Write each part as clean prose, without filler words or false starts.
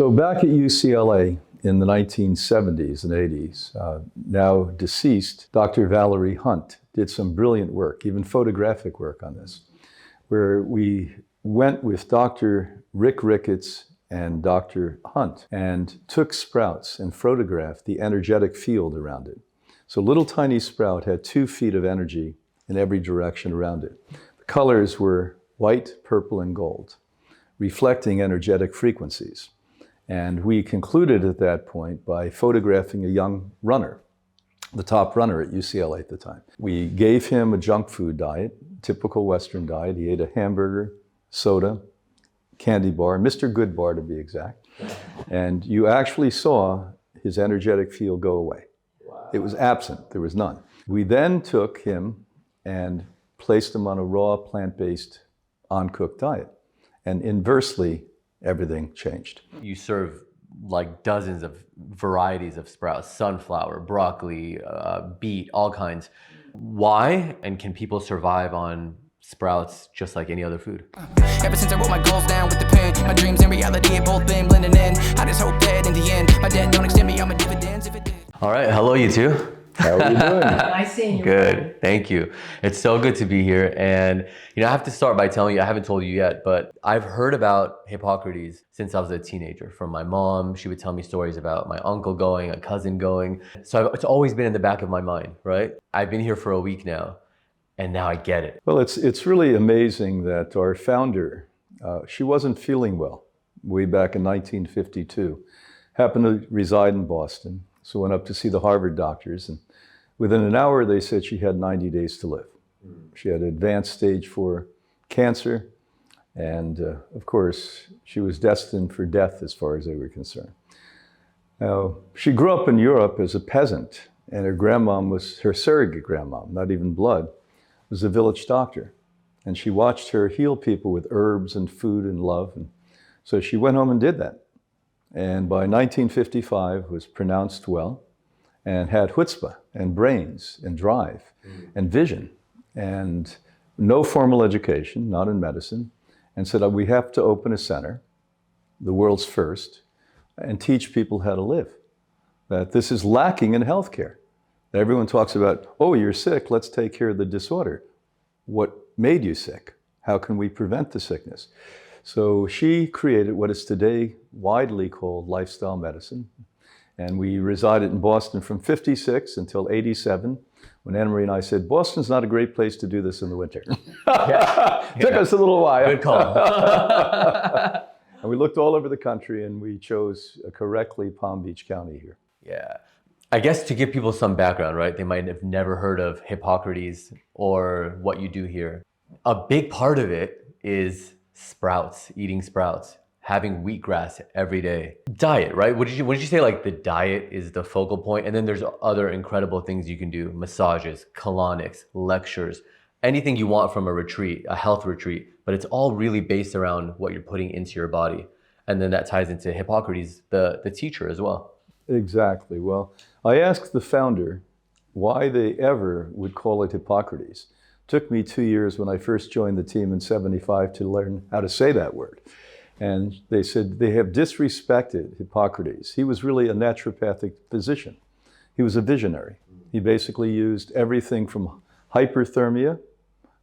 So back at UCLA in the 1970s and 80s, now deceased, Dr. Valerie Hunt did some brilliant work, even photographic work on this, where we went with Dr. Rick Ricketts and Dr. Hunt and took sprouts and photographed the energetic field around it. So a little tiny sprout had 2 feet of energy in every direction around it. The colors were white, purple, and gold, reflecting energetic frequencies. And we concluded at that point by photographing a young runner, the top runner at UCLA at the time. We gave him a junk food diet, typical Western diet. He ate a hamburger, soda, candy bar, Mr. Good Bar to be exact. And you actually saw his energetic field go away. Wow. It was absent, there was none. We then took him and placed him on a raw, plant-based, uncooked diet. And inversely, everything changed. You serve like dozens of varieties of sprouts, sunflower, broccoli, beet, all kinds. Why? And can people survive on sprouts just like any other food? Ever since I wrote my goals down with the pen, my dreams and reality have both been blending in. I just hope that in the end, my debt don't extend me on my dividends if it did. All right, hello you two. How are you doing? Nice seeing you. Good, thank you. It's so good to be here. And I have to start by telling you, I haven't told you yet, but I've heard about Hippocrates since I was a teenager. From my mom, she would tell me stories about my uncle going, a cousin going. So it's always been in the back of my mind, right? I've been here for a week now, and now I get it. Well, it's really amazing that our founder, she wasn't feeling well way back in 1952, happened to reside in Boston, so went up to see the Harvard doctors, and within an hour they said she had 90 days to live. She had advanced stage 4 cancer, and of course she was destined for death as far as they were concerned. Now, she grew up in Europe as a peasant, and her grandmom was her surrogate grandmom, not even blood, was a village doctor. And she watched her heal people with herbs and food and love. And so she went home and did that. And by 1955 was pronounced well and had chutzpah and brains and drive and vision and no formal education, not in medicine, and said, we have to open a center, the world's first, and teach people how to live. That this is lacking in healthcare. Everyone talks about, oh, you're sick, let's take care of the disorder. What made you sick? How can we prevent the sickness? So she created what is today widely called lifestyle medicine. And we resided in Boston from 56 until 87, when Anna Maria and I said, Boston's not a great place to do this in the winter. Took us a little while. Good call. And we looked all over the country, and we chose correctly Palm Beach County here. Yeah. I guess to give people some background, right? They might have never heard of Hippocrates or what you do here. A big part of it is sprouts, eating sprouts, having wheatgrass every day. Diet, right? Would you say like the diet is the focal point? And then there's other incredible things you can do, massages, colonics, lectures, anything you want from a retreat, a health retreat, but it's all really based around what you're putting into your body. And then that ties into Hippocrates, the teacher as well. Exactly. Well, I asked the founder why they ever would call it Hippocrates. It took me 2 years when I first joined the team in 75 to learn how to say that word. And they said they have disrespected Hippocrates. He was really a naturopathic physician. He was a visionary. He basically used everything from hyperthermia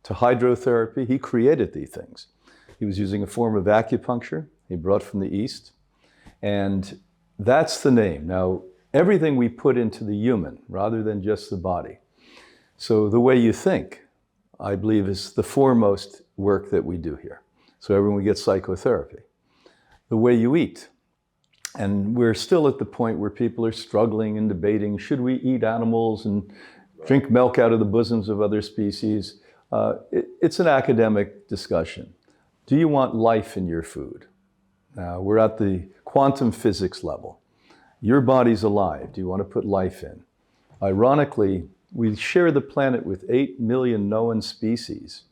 to hydrotherapy. He created these things. He was using a form of acupuncture he brought from the East. And that's the name. Now, everything we put into the human rather than just the body. So the way you think, I believe, is the foremost work that we do here. So everyone gets psychotherapy. The way you eat. And we're still at the point where people are struggling and debating, should we eat animals and drink milk out of the bosoms of other species? It's an academic discussion. Do you want life in your food? Now, we're at the quantum physics level. Your body's alive. Do you want to put life in? Ironically, we share the planet with 8 million known species.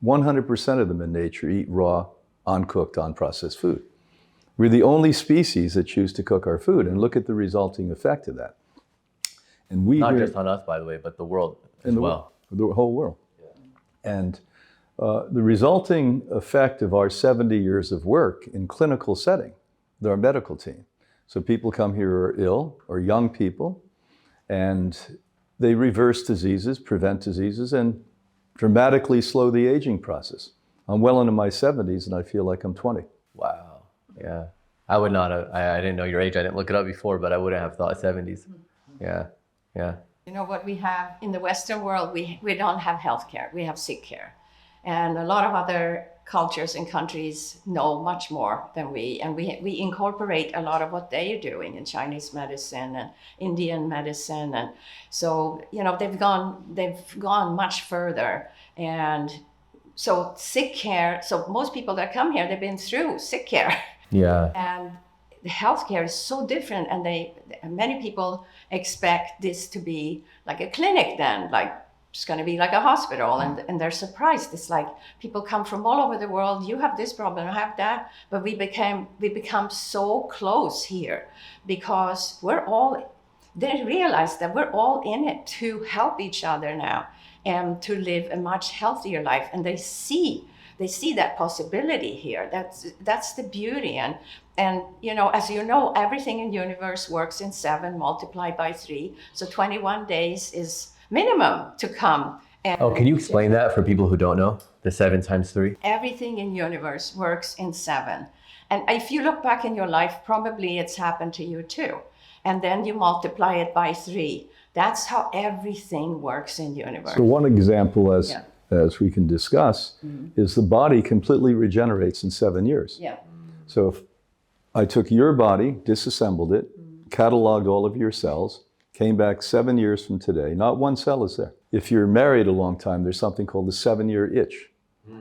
100% of them in nature eat raw, uncooked, unprocessed food. We're the only species that choose to cook our food, and look at the resulting effect of that. And we Not just on us, by the way, but the world as well. The whole world. Yeah. And the resulting effect of our 70 years of work in clinical setting, our medical team. So people come here who are ill or young people, and they reverse diseases, prevent diseases, and dramatically slow the aging process. I'm well into my 70s and I feel like I'm 20. Wow. Yeah. I would not have, I didn't know your age. I didn't look it up before, but I wouldn't have thought 70s. Yeah. Yeah. You know what we have in the Western world, we don't have healthcare, we have sick care. And a lot of other cultures and countries know much more than we. And we incorporate a lot of what they are doing in Chinese medicine and Indian medicine. And so, you know, they've gone much further. And so sick care, so most people that come here, they've been through sick care. Yeah. And the healthcare is so different, and many people expect this to be like a clinic then, like it's going to be like a hospital, and they're surprised. It's like people come from all over the world. You have this problem, I have that, but we become so close here because they realize that we're all in it to help each other now and to live a much healthier life, and they see that possibility here. That's the beauty. And you know, as you know, everything in the universe works in 7 multiplied by 3. So 21 days is minimum to come. And Can you explain that for people who don't know? The 7 times 3? everything in the universe works in 7. And if you look back in your life, probably it's happened to you too. And then you multiply it by 3. That's how everything works in the universe. So one example, as we can discuss, is the body completely regenerates in 7 years. Yeah. So if I took your body, disassembled it, cataloged all of your cells, came back 7 years from today, not one cell is there. If you're married a long time, there's something called the 7-year itch,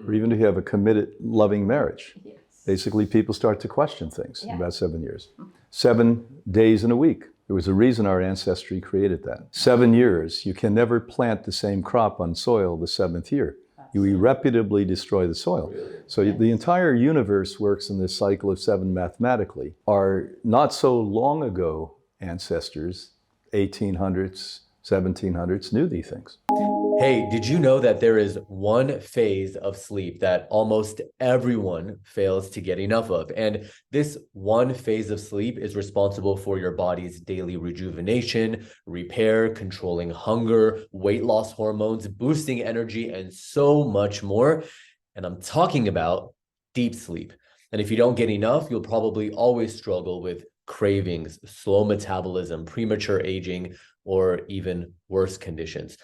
or even if you have a committed, loving marriage. Yes. Basically, people start to question things in about 7 years. 7 days in a week. There was a reason our ancestry created that. 7 years, you can never plant the same crop on soil the 7th year. You irreparably destroy the soil. So the entire universe works in this cycle of 7 mathematically. Our not so long ago ancestors, 1800s, 1700s, knew these things. Hey, did you know that there is one phase of sleep that almost everyone fails to get enough of? And this one phase of sleep is responsible for your body's daily rejuvenation, repair, controlling hunger, weight loss hormones, boosting energy, and so much more. And I'm talking about deep sleep. And if you don't get enough, you'll probably always struggle with cravings, slow metabolism, premature aging, or even worse conditions.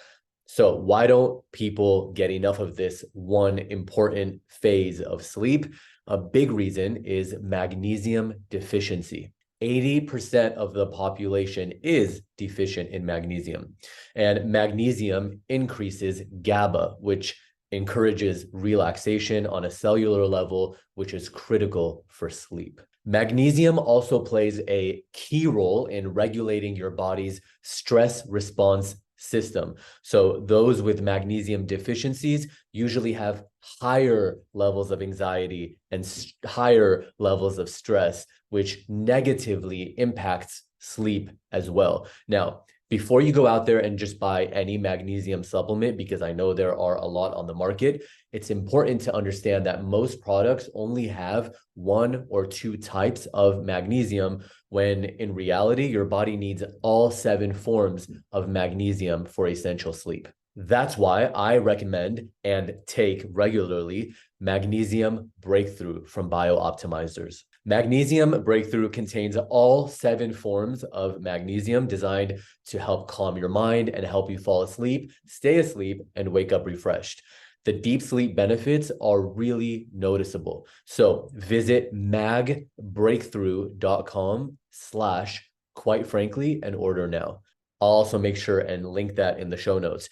So why don't people get enough of this one important phase of sleep? A big reason is magnesium deficiency. 80% of the population is deficient in magnesium, and magnesium increases GABA, which encourages relaxation on a cellular level, which is critical for sleep. Magnesium also plays a key role in regulating your body's stress response system. So those with magnesium deficiencies usually have higher levels of anxiety and higher levels of stress, which negatively impacts sleep as well. Now, before you go out there and just buy any magnesium supplement, because I know there are a lot on the market, it's important to understand that most products only have 1 or 2 types of magnesium, when in reality, your body needs all 7 forms of magnesium for essential sleep. That's why I recommend and take regularly Magnesium Breakthrough from BioOptimizers. Magnesium Breakthrough contains all 7 forms of magnesium designed to help calm your mind and help you fall asleep, stay asleep, and wake up refreshed. The deep sleep benefits are really noticeable. So visit magbreakthrough.com/quitefrankly and order now. I'll also make sure and link that in the show notes.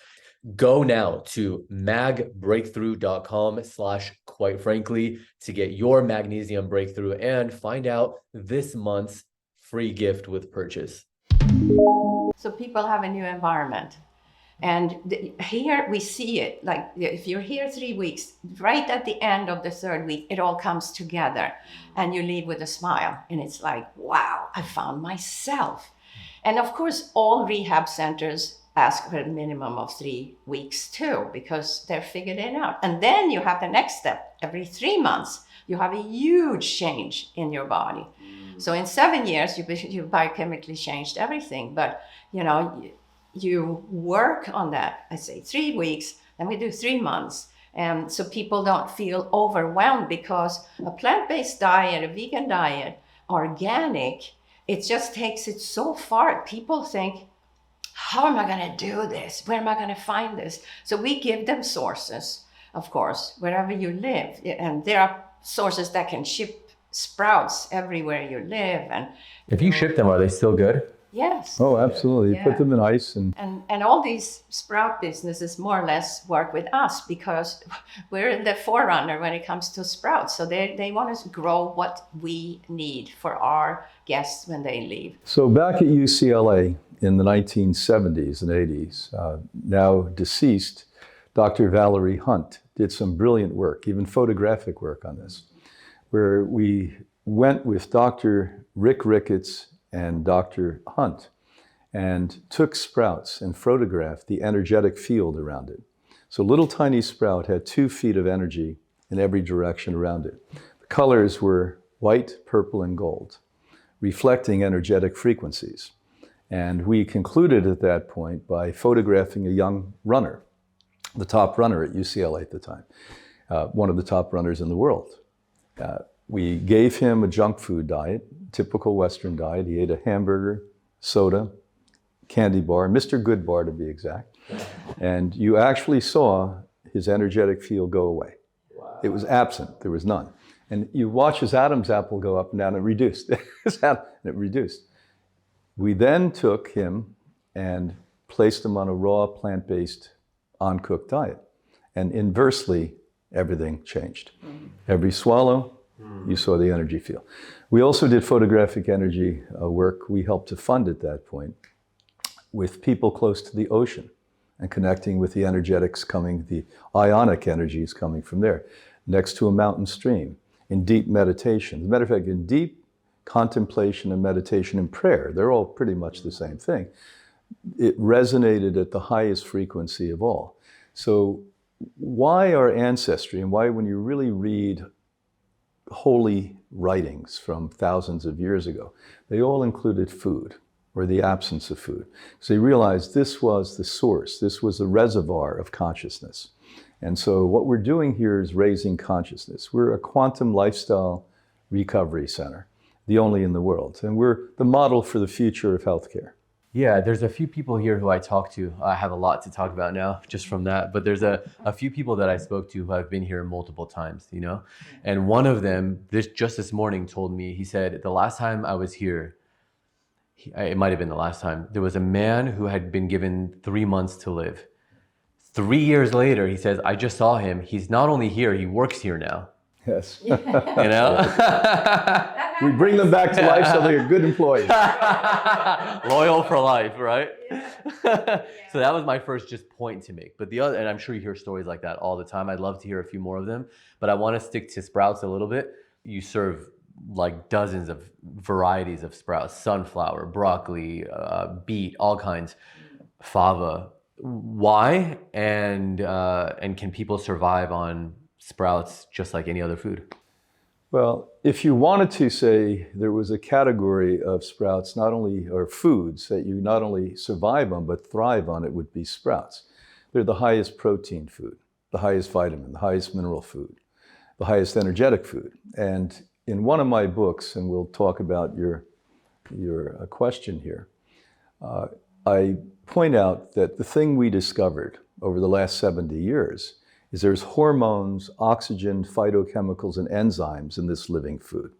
Go now to magbreakthrough.com/quitefrankly to get your magnesium breakthrough and find out this month's free gift with purchase. So people have a new environment. And here we see it, like if you're here 3 weeks, right at the end of the 3rd week, it all comes together and you leave with a smile. And it's like, wow, I found myself. And of course, all rehab centers ask for a minimum of 3 weeks too, because they're figured it out. And then you have the next step. Every 3 months, you have a huge change in your body. So in 7 years, you biochemically changed everything. But you work on that. I say 3 weeks, then we do 3 months. And so people don't feel overwhelmed, because a plant-based diet, a vegan diet, organic, it just takes it so far. People think, how am I going to do this? Where am I going to find this? So we give them sources, of course, wherever you live. And there are sources that can ship sprouts everywhere you live. And If you ship them, are they still good? yes. Oh, absolutely. You Yeah. put them in ice and And all these sprout businesses more or less work with us, because we're the forerunner when it comes to sprouts. So they want us to grow what we need for our guests when they leave. So back at UCLA in the 1970s and 80s, now deceased, Dr. Valerie Hunt did some brilliant work, even photographic work on this, where we went with Dr. Rick Ricketts and Dr. Hunt and took sprouts and photographed the energetic field around it. So a little tiny sprout had 2 feet of energy in every direction around it. The colors were white, purple, and gold, reflecting energetic frequencies. And we concluded at that point by photographing a young runner, the top runner at UCLA at the time, one of the top runners in the world. We gave him a junk food diet, typical Western diet. He ate a hamburger, soda, candy bar, Mr. Good bar to be exact. And you actually saw his energetic field go away. Wow. It was absent, there was none. And you watch his Adam's apple go up and down, and reduced. And it reduced. We then took him and placed him on a raw, plant-based, uncooked diet. And inversely, everything changed. Every swallow, you saw the energy field. We also did photographic energy work. We helped to fund at that point with people close to the ocean and connecting with the energetics coming, the ionic energies coming from there, next to a mountain stream, in deep meditation. As a matter of fact, in deep contemplation and meditation and prayer, they're all pretty much the same thing. It resonated at the highest frequency of all. So why our ancestry, and why when you really read holy writings from thousands of years ago, they all included food or the absence of food. So they realized this was the source, this was the reservoir of consciousness. And so what we're doing here is raising consciousness. We're a quantum lifestyle recovery center, the only in the world. And we're the model for the future of healthcare. Yeah, there's a few people here who I talk to. I have a lot to talk about now just from that, but there's a few people that I spoke to who have been here multiple times, you know? And one of them, just this morning, told me, he said, the last time I was here, it might have been the last time, there was a man who had been given 3 months to live. 3 years later, he says, I just saw him. He's not only here, he works here now. Yes. You know? We bring them back to life so they're good employees. Loyal for life, right? So that was my first just point to make. But the other, and I'm sure you hear stories like that all the time. I'd love to hear a few more of them, but I want to stick to sprouts a little bit. You serve like dozens of varieties of sprouts: sunflower, broccoli, beet, all kinds, fava. Why? And can people survive on sprouts just like any other food? Well, if you wanted to say there was a category of sprouts, not only, or foods that you not only survive on, but thrive on, it would be sprouts. They're the highest protein food, the highest vitamin, the highest mineral food, the highest energetic food. And in one of my books, and we'll talk about your question here, I point out that the thing we discovered over the last 70 years is there's hormones, oxygen, phytochemicals, and enzymes in this living food.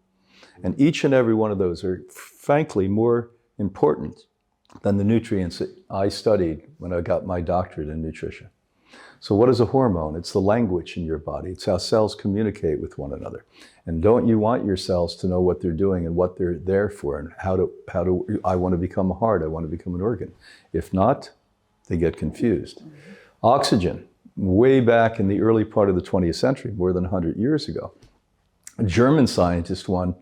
And each and every one of those are, frankly, more important than the nutrients that I studied when I got my doctorate in nutrition. So what is a hormone? It's the language in your body. It's how cells communicate with one another. And don't you want your cells to know what they're doing and what they're there for, and how do I want to become a heart, I want to become an organ. If not, they get confused. Oxygen. Way back in the early part of the 20th century, more than 100 years ago, a German scientist won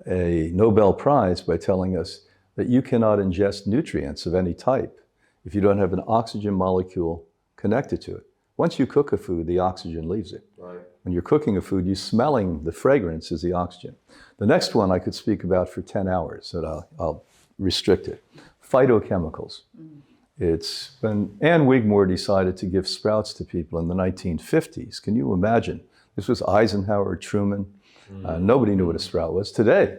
a Nobel Prize by telling us that you cannot ingest nutrients of any type if you don't have an oxygen molecule connected to it. Once you cook a food, the oxygen leaves it. Right. When you're cooking a food, you're smelling the fragrance is the oxygen. The next one I could speak about for 10 hours, but I'll restrict it. Phytochemicals. It's when Ann Wigmore decided to give sprouts to people in the 1950s. Can you imagine? This was Eisenhower, Truman. Nobody knew what a sprout was. Today,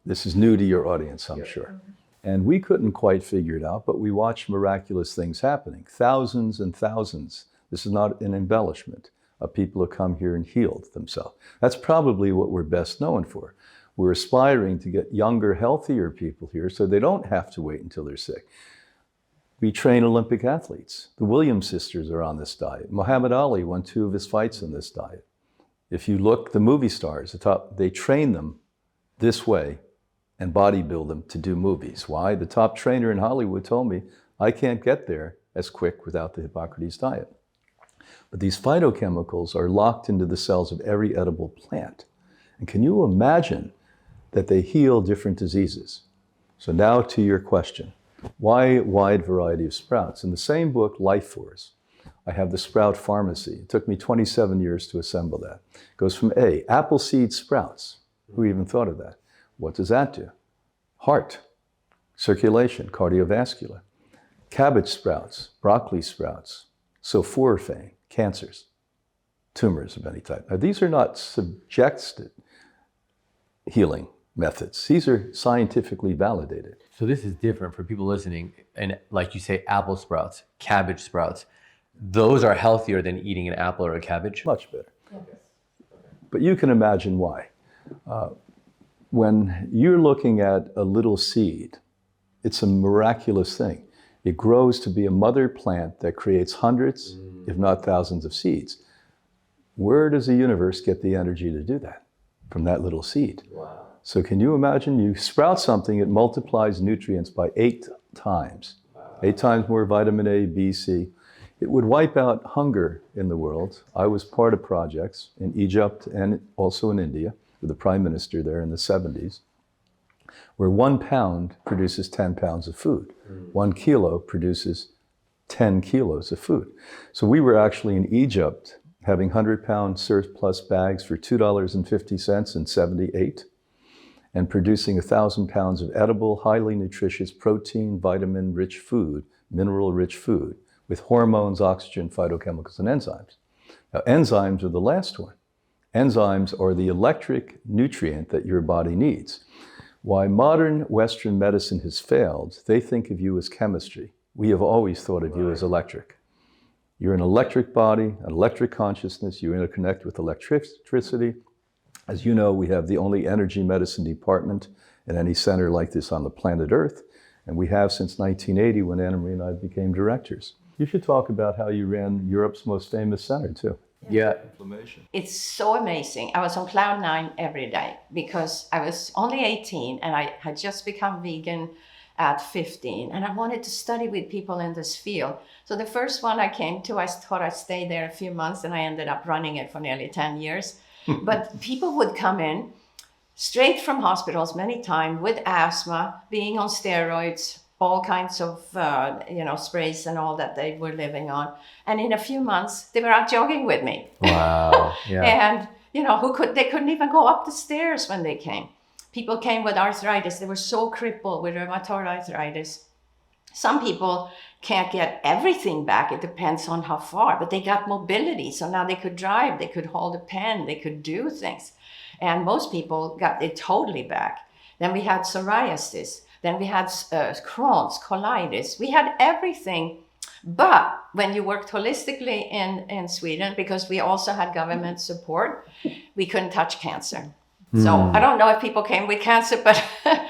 this is new to your audience, I'm sure. And we couldn't quite figure it out, but we watched miraculous things happening. Thousands and thousands. This is not an embellishment of people who come here and healed themselves. That's probably what we're best known for. We're aspiring to get younger, healthier people here so they don't have to wait until they're sick. We train Olympic athletes. The Williams sisters are on this diet. Muhammad Ali won 2 of his fights on this diet. If you look, the movie stars, they train them this way and bodybuild them to do movies. Why? The top trainer in Hollywood told me, I can't get there as quick without the Hippocrates diet. But these phytochemicals are locked into the cells of every edible plant. And can you imagine that they heal different diseases? So now to your question. Why a wide variety of sprouts? In the same book, Life Force, I have the sprout pharmacy. It took me 27 years to assemble that. It goes from A, apple seed sprouts. Who even thought of that? What does that do? Heart, circulation, cardiovascular. Cabbage sprouts, broccoli sprouts, sulforaphane, cancers, tumors of any type. Now, these are not suggested healing methods. These are scientifically validated. So this is different for people listening. And like you say, apple sprouts, cabbage sprouts, those are healthier than eating an apple or a cabbage? Much better. But you can imagine why. When you're looking at a little seed, it's a miraculous thing. It grows to be a mother plant that creates hundreds, if not thousands of seeds. Where does the universe get the energy to do that? From that little seed. Wow. So can you imagine you sprout something, it multiplies nutrients by 8 times. 8 times more vitamin A, B, C. It would wipe out hunger in the world. I was part of projects in Egypt and also in India with the prime minister there in the 70s, where 1 pound produces 10 pounds of food. 1 kilo produces 10 kilos of food. So we were actually in Egypt having 100-pound surplus bags for $2.50 in 78 and producing 1,000 pounds of edible, highly nutritious, protein, vitamin-rich food, mineral-rich food, with hormones, oxygen, phytochemicals, and enzymes. Now, enzymes are the last one. Enzymes are the electric nutrient that your body needs. Why modern Western medicine has failed, they think of you as chemistry. We have always thought of you as electric. You're an electric body, an electric consciousness, you interconnect with electricity. As you know, we have the only energy medicine department in any center like this on the planet Earth, and we have since 1980 when Anna Maria and I became directors. You should talk about how you ran Europe's most famous center too. Yeah. Inflammation. It's so amazing. I was on cloud 9 every day because I was only 18 and I had just become vegan at 15 and I wanted to study with people in this field. So the first one I came to, I thought I'd stay there a few months and I ended up running it for nearly 10 years. But people would come in straight from hospitals many times with asthma, being on steroids, all kinds of sprays and all that they were living on. And in a few months, they were out jogging with me. Wow. Yeah. And they couldn't even go up the stairs when they came. People came with arthritis. They were so crippled with rheumatoid arthritis. Some people can't get everything back. It depends on how far, but they got mobility. So now they could drive, they could hold a pen, they could do things. And most people got it totally back. Then we had psoriasis. Then we had Crohn's, colitis. We had everything. But when you worked holistically in Sweden, because we also had government support, we couldn't touch cancer. So I don't know if people came with cancer, but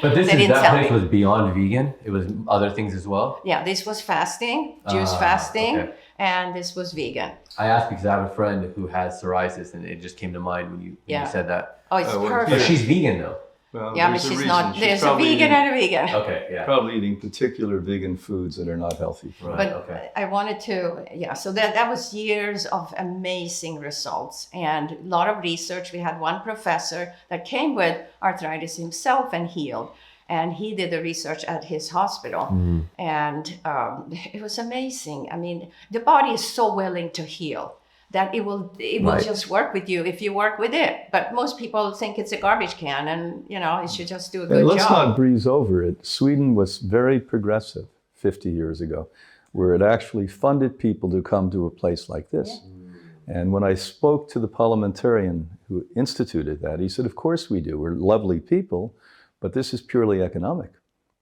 But they didn't that tell place me. was beyond vegan. It was other things as well. Yeah, this was fasting, juice fasting, okay. and this was vegan. I asked because I have a friend who has psoriasis, and it just came to mind when you said that. Oh, it's well, perfect. But she's vegan though. Well, Yeah, but there's a she's reason. not. She's There's a probably vegan eating- and a vegan. Okay, yeah. Probably eating particular vegan foods that are not healthy for Right. But okay. I wanted to, so that was years of amazing results and a lot of research. We had one professor that came with arthritis himself and healed. and he did the research at his hospital. And it was amazing. I mean, the body is so willing to heal that it will just work with you if you work with it. But most people think it's a garbage can, and it should just do a good Let's job. not breeze over it. Sweden was very progressive 50 years ago, where it actually funded people to come to a place like this. And when I spoke to the parliamentarian who instituted that, he said, of course we do. We're lovely people, but this is purely economic.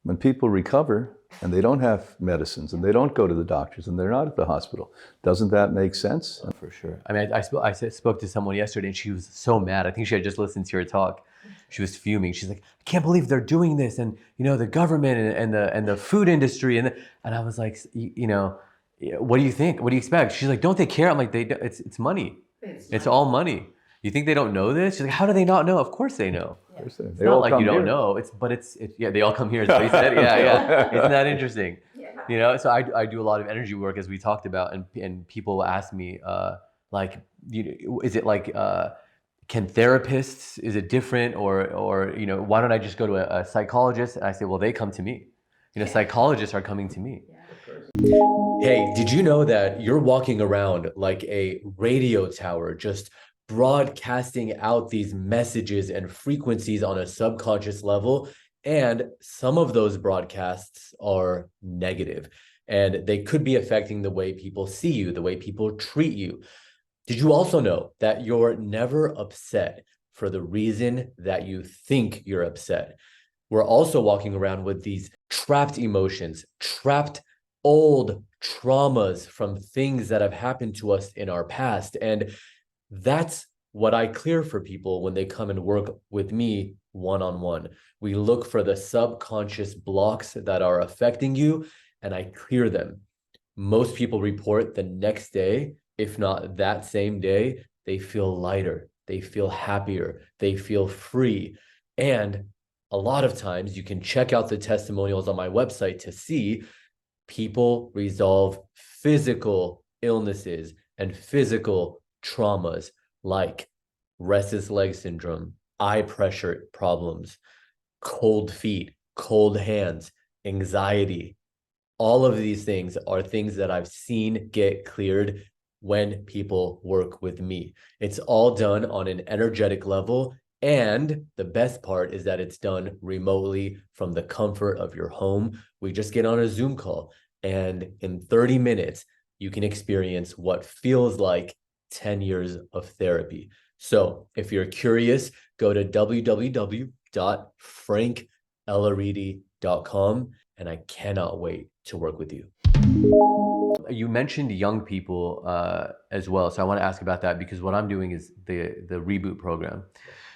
When people recover and they don't have medicines and they don't go to the doctors and they're not at the hospital, doesn't that make sense? For sure. I mean, I spoke to someone yesterday and she was so mad. I think she had just listened to your talk. She was fuming. She's like, I can't believe they're doing this. And, the government and the food industry. And I was like, what do you think? What do you expect? She's like, don't they care? I'm like, it's money. It's all money. You think they don't know this? She's like, how do they not know? Of course they know. Yeah. It's not like you don't know. They all come here. So he said, yeah. Isn't that interesting? Yeah. So I do a lot of energy work, as we talked about, and people ask me, is it like, can therapists, is it different, or why don't I just go to a psychologist? And I say, well, they come to me. Psychologists are coming to me. Hey, did you know that you're walking around like a radio tower, just broadcasting out these messages and frequencies on a subconscious level? And some of those broadcasts are negative, and they could be affecting the way people see you, the way people treat you. Did you also know that you're never upset for the reason that you think you're upset? We're also walking around with these trapped emotions, trapped old traumas from things that have happened to us in our past. And that's what I clear for people when they come and work with me one-on-one. We look for the subconscious blocks that are affecting you, and I clear them. Most people report the next day, if not that same day, they feel lighter, they feel happier, they feel free. And a lot of times you can check out the testimonials on my website to see people resolve physical illnesses and physical traumas like restless leg syndrome, eye pressure problems, cold feet, cold hands, anxiety. All of these things are things that I've seen get cleared when people work with me. It's all done on an energetic level. And the best part is that it's done remotely from the comfort of your home. We just get on a Zoom call, and in 30 minutes, you can experience what feels like 10 years of therapy. So if you're curious, go to www.frankelaridi.com, and I cannot wait to work with you. You mentioned young people as well. So I want to ask about that, because what I'm doing is the Reboot Program.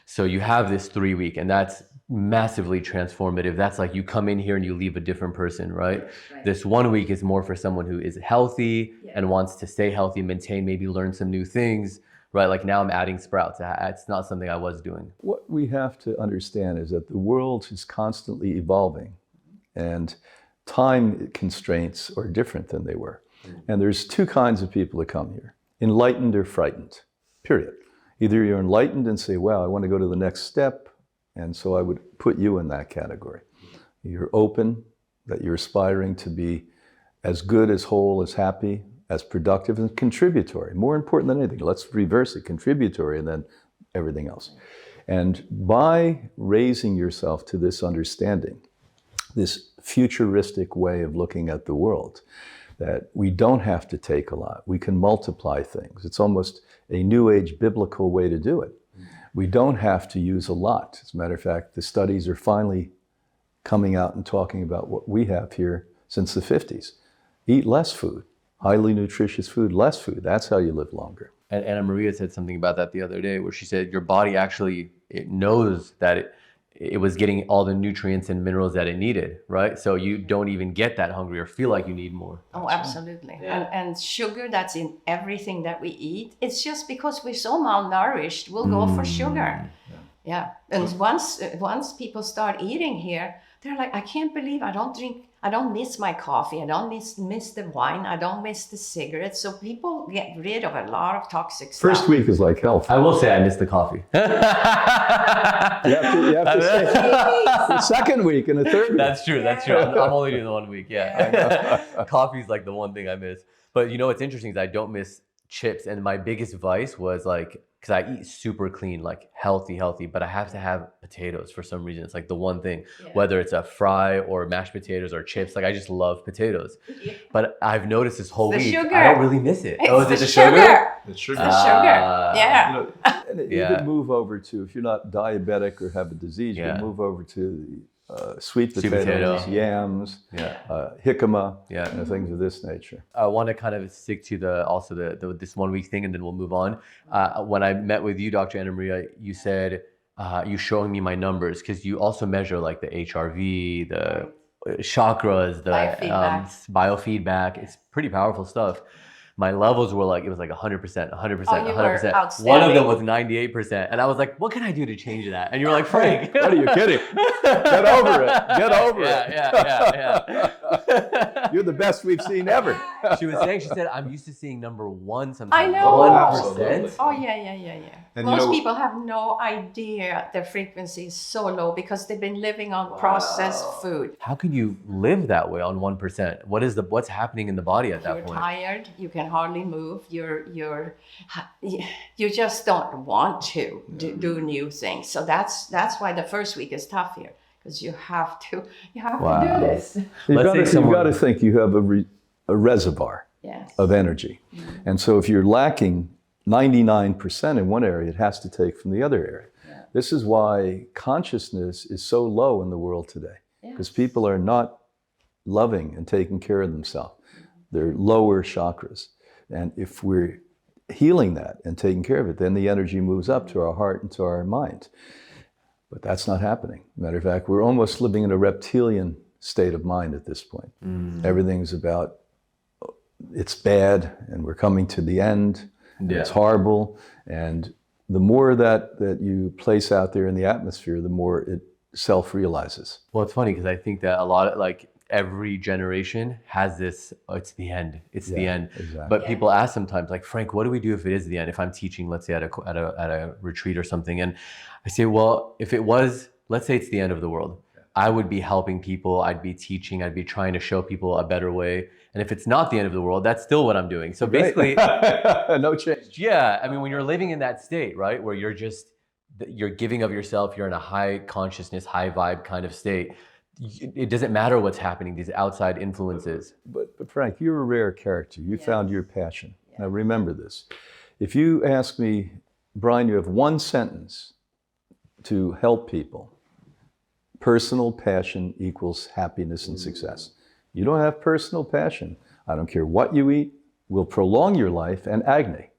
So you have this 3-week, and that's massively transformative. That's like you come in here and you leave a different person, right? This 1 week is more for someone who is healthy and wants to stay healthy, maintain, maybe learn some new things, right? Like now I'm adding sprouts. It's not something I was doing. What we have to understand is that the world is constantly evolving, and time constraints are different than they were. And there's two kinds of people that come here: enlightened or frightened, period. Either you're enlightened and say, wow, I want to go to the next step, and so I would put you in that category. You're open, that you're aspiring to be as good, as whole, as happy, as productive, and contributory. More important than anything, let's reverse it, contributory, and then everything else. And by raising yourself to this understanding, this futuristic way of looking at the world, that we don't have to take a lot, we can multiply things. It's almost a New Age biblical way to do it. We don't have to use a lot. As a matter of fact, the studies are finally coming out and talking about what we have here since the 50s. Eat less food, highly nutritious food, less food. That's how you live longer. And Anna Maria said something about that the other day, where she said your body actually, it knows that it was getting all the nutrients and minerals that it needed, right? So you don't even get that hungry or feel like you need more. Oh, absolutely. Yeah. And sugar, that's in everything that we eat. It's just because we're so malnourished, we'll go for sugar. Yeah. And once people start eating here, they're like, I can't believe I don't miss my coffee. I don't miss the wine. I don't miss the cigarettes. So people get rid of a lot of toxic stuff. First week is like health. I will say I miss the coffee. You have to say the second week and the third week. That's true. That's true. I'm only doing the 1 week. Yeah. Coffee is like the one thing I miss. But you know what's interesting is I don't miss chips. And my biggest vice was like, because I eat super clean, like healthy, but I have to have potatoes for some reason. It's like the one thing, whether it's a fry or mashed potatoes or chips, like I just love potatoes. Yeah. But I've noticed this whole week, sugar. I don't really miss it. It's oh, is it the sugar? The sugar. The sugar. Yeah. You know, and you could move over to, if you're not diabetic or have a disease, you can move over to sweet potatoes, yams, jicama, and things of this nature. I want to kind of stick to this 1 week thing, and then we'll move on. When I met with you, Dr. Anna Maria, you said you showing me my numbers because you also measure like the HRV, the chakras, the biofeedback. It's pretty powerful stuff. My levels were like, it was like 100%, 100%, 100%. One of them was 98%. And I was like, what can I do to change that? And you were like, Frank. What are you kidding? Get over it. Get over it. Yeah. You're the best we've seen ever. She said, I'm used to seeing number 1 sometimes. I know. 1%. Oh, yeah. And most people have no idea their frequency is so low because they've been living on processed food. How can you live that way on 1%? What's happening in the body at that point? You're tired. You can hardly move. You just don't want to do new things. So that's why the first week is tough here, because you have to do this. You've got to think you have a reservoir of energy. Mm-hmm. And so if you're lacking 99% in one area, it has to take from the other area. Yeah. This is why consciousness is so low in the world today, because people are not loving and taking care of themselves. They're lower chakras. And if we're healing that and taking care of it, then the energy moves up to our heart and to our mind. But that's not happening. Matter of fact, we're almost living in a reptilian state of mind at this point. Mm. Everything's about, it's bad and we're coming to the end. It's horrible. And the more that you place out there in the atmosphere, the more it self-realizes. Well, it's funny because I think that a lot of every generation has this, it's the end. It's the end. Exactly. But people ask sometimes, like, Frank, what do we do if it is the end? If I'm teaching, let's say at a retreat or something, and I say, well, if it was, let's say it's the end of the world, I would be helping people. I'd be teaching. I'd be trying to show people a better way. And if it's not the end of the world, that's still what I'm doing. So basically, no change. Yeah, I mean, when you're living in that state, right, where you're giving of yourself, you're in a high consciousness, high vibe kind of state. It doesn't matter what's happening, these outside influences. But Frank, you're a rare character. You found your passion. Now remember this. If you ask me, Brian, you have one sentence to help people. Personal passion equals happiness and success. You don't have personal passion, I don't care what you eat, will prolong your life and agony.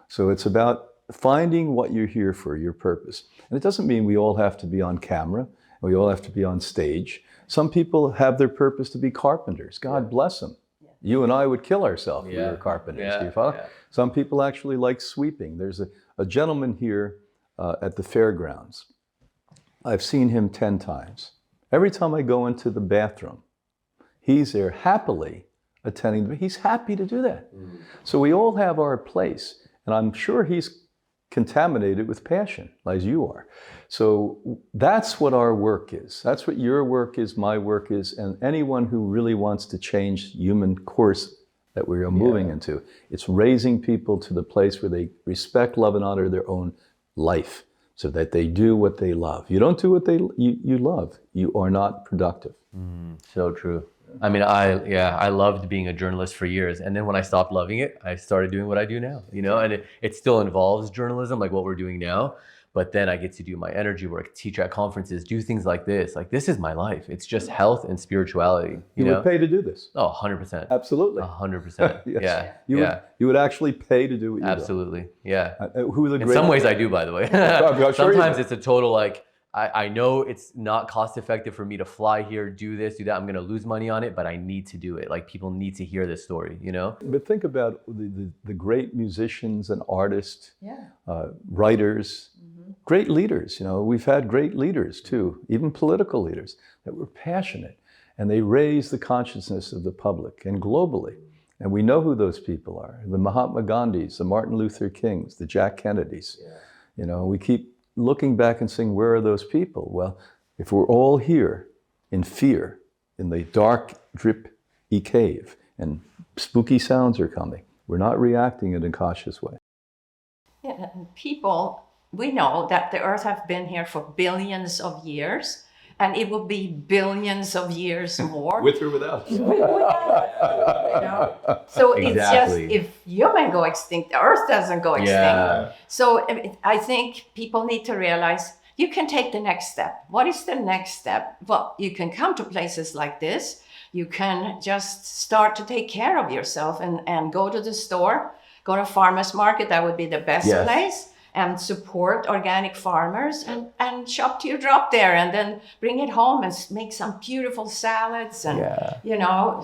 So it's about finding what you're here for, your purpose. And it doesn't mean we all have to be on camera. We all have to be on stage. Some people have their purpose to be carpenters. God bless them. Yeah. You and I would kill ourselves if we were carpenters. Do you follow? Yeah. Some people actually like sweeping. There's a gentleman here at the fairgrounds. I've seen him 10 times. Every time I go into the bathroom, he's there happily attending to me. He's happy to do that. Mm. So we all have our place. And I'm sure he's contaminated with passion, as you are. So that's what our work is. That's what your work is, my work is, and anyone who really wants to change human course that we are moving into. It's raising people to the place where they respect, love, and honor their own life so that they do what they love. You don't do what you love, you are not productive. So true. I mean, I loved being a journalist for years. And then when I stopped loving it, I started doing what I do now, and it still involves journalism, like what we're doing now. But then I get to do my energy work, teach at conferences, do things like this. Like, this is my life. It's just health and spirituality. You would pay to do this? Oh, 100%. Absolutely. 100%. Yes. You would actually pay to do what you do? Absolutely. Yeah. Who are the In some ways I do, by the way. Sometimes it's a total I know it's not cost effective for me to fly here, do this, do that. I'm going to lose money on it, but I need to do it. Like, people need to hear this story, But think about the great musicians and artists, writers, great leaders, we've had great leaders too, even political leaders that were passionate, and they raised the consciousness of the public and globally. And we know who those people are, the Mahatma Gandhis, the Martin Luther Kings, the Jack Kennedys. We keep looking back and saying, where are those people? Well, if we're all here in fear, in the dark, drippy cave, and spooky sounds are coming, we're not reacting in a cautious way. Yeah, and people, we know that the earth have been here for billions of years, and it will be billions of years more. With or without. So Exactly. it's just, if human go extinct, the earth doesn't go extinct. Yeah. So I think people need to realize you can take the next step. What is the next step? Well, you can come to places like this. You can just start to take care of yourself and go to the store, go to farmer's market. That would be the best Yes. place. And support organic farmers and shop to your drop there, and then bring it home and make some beautiful salads and,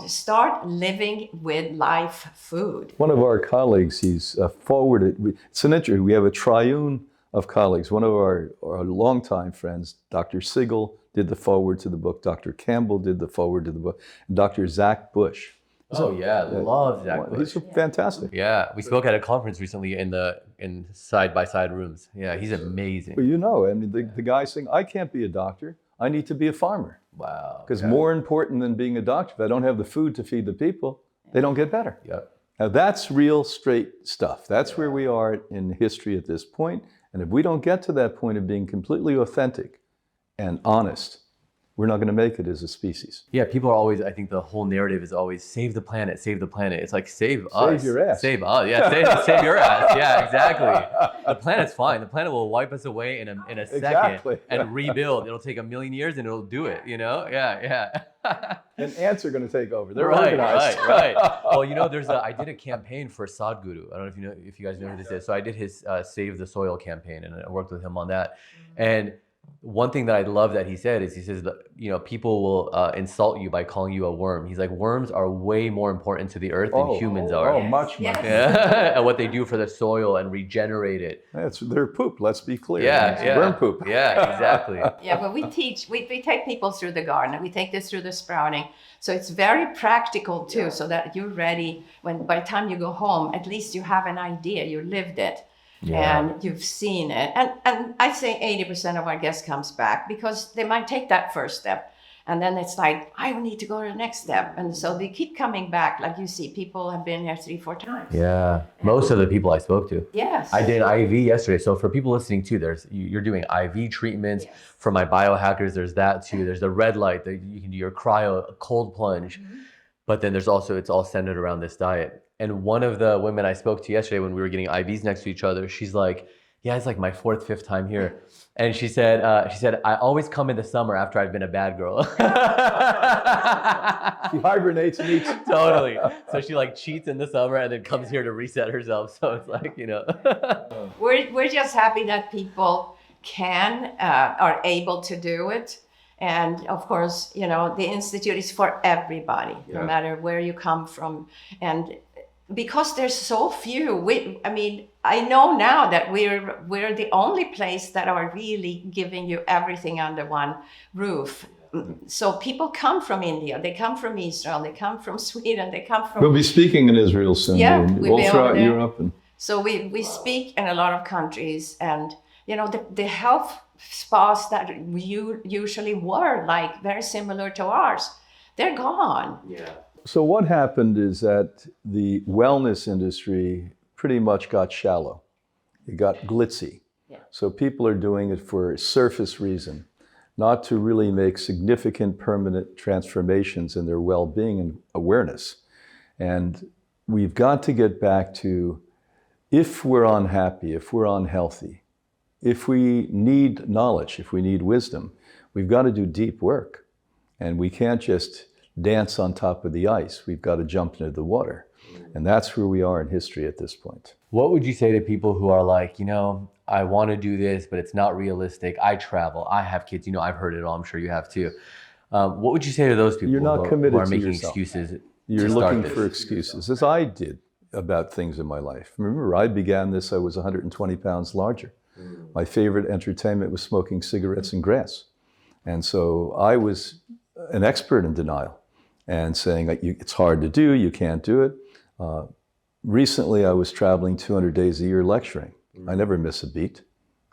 start living with live food. One of our colleagues, he's forwarded, it's an interview, we have a triune of colleagues. One of our longtime friends, Dr. Siegel, did the forward to the book, Dr. Campbell did the forward to the book, and Dr. Zach Bush. Oh yeah, love Zach Bush. He's fantastic. Yeah, we spoke at a conference recently in side-by-side rooms. Yeah, he's amazing. But the guy saying, I can't be a doctor, I need to be a farmer. Wow. Because more important than being a doctor, if I don't have the food to feed the people, they don't get better. Yep. Now that's real straight stuff. That's where we are in history at this point. And if we don't get to that point of being completely authentic and honest, we're not going to make it as a species. Yeah, people are always, I think the whole narrative is always save the planet, save the planet. It's like save us. Save your ass. Save us. Yeah, save your ass. Yeah, exactly. The planet's fine. The planet will wipe us away in a second Exactly. and rebuild. It'll take 1,000,000 years and it'll do it, Yeah. And ants are going to take over. They're Right. organized. Well, I did a campaign for Sadhguru. I don't know if you guys know who this is. So I did his Save the Soil campaign, and I worked with him on that. And one thing that I love that he said is, he says that, people will insult you by calling you a worm. He's like, worms are way more important to the earth than humans are. Oh, much. Yeah. And what they do for the soil and regenerate it. That's their poop, let's be clear. Yeah, It's yeah. worm poop. Yeah, exactly. Yeah, but we take people through the garden. We take this through the sprouting. So it's very practical too, so that you're ready by the time you go home, at least you have an idea, you lived it. Yeah. And you've seen it. And I say 80% of our guests comes back because they might take that first step. And then it's like, I need to go to the next step. And so they keep coming back. Like you see, people have been here 3-4 times. Yeah. Most of the people I spoke to. Yes. I did IV yesterday. So for people listening too, you're doing IV treatments. Yes. For my biohackers, there's that too. There's the red light that you can do your cryo, cold plunge. Mm-hmm. But then there's also, it's all centered around this diet. And one of the women I spoke to yesterday when we were getting IVs next to each other, she's like, yeah, it's like my 4th, 5th time here. And she said, I always come in the summer after I've been a bad girl. She hibernates and eats. Totally. So she cheats in the summer and then comes here to reset herself. So it's like, We're just happy that people are able to do it. And of course, the Institute is for everybody, no matter where you come from. And because there's so few, I know now that we're the only place that are really giving you everything under one roof. So people come from India, they come from Israel, they come from Sweden, they come from... We'll be speaking in Israel soon. Yeah, and we'll all be over throughout there. Europe. And So we speak in a lot of countries, and the health spas that usually were very similar to ours, they're gone. Yeah. so what happened is that the wellness industry pretty much got shallow. It got glitzy. Yeah. So people are doing it for a surface reason, not to really make significant permanent transformations in their well-being and awareness. And we've got to get back to, if we're unhappy, if we're unhealthy, if we need knowledge, if we need wisdom, we've got to do deep work. And we can't just dance on top of the ice. We've got to jump into the water. And that's where we are in history at this point. What would you say to people who are like, I want to do this, but it's not realistic. I travel, I have kids, I've heard it all. I'm sure you have too. What would you say to those people You're not who committed are to making yourself. excuses? You're to start looking this? for excuses, as I did about things in my life. Remember, I began this, I was 120 pounds larger. My favorite entertainment was smoking cigarettes and grass. And so I was an expert in denial and saying that it's hard to do, you can't do it. Recently, I was traveling 200 days a year lecturing. I never miss a beat.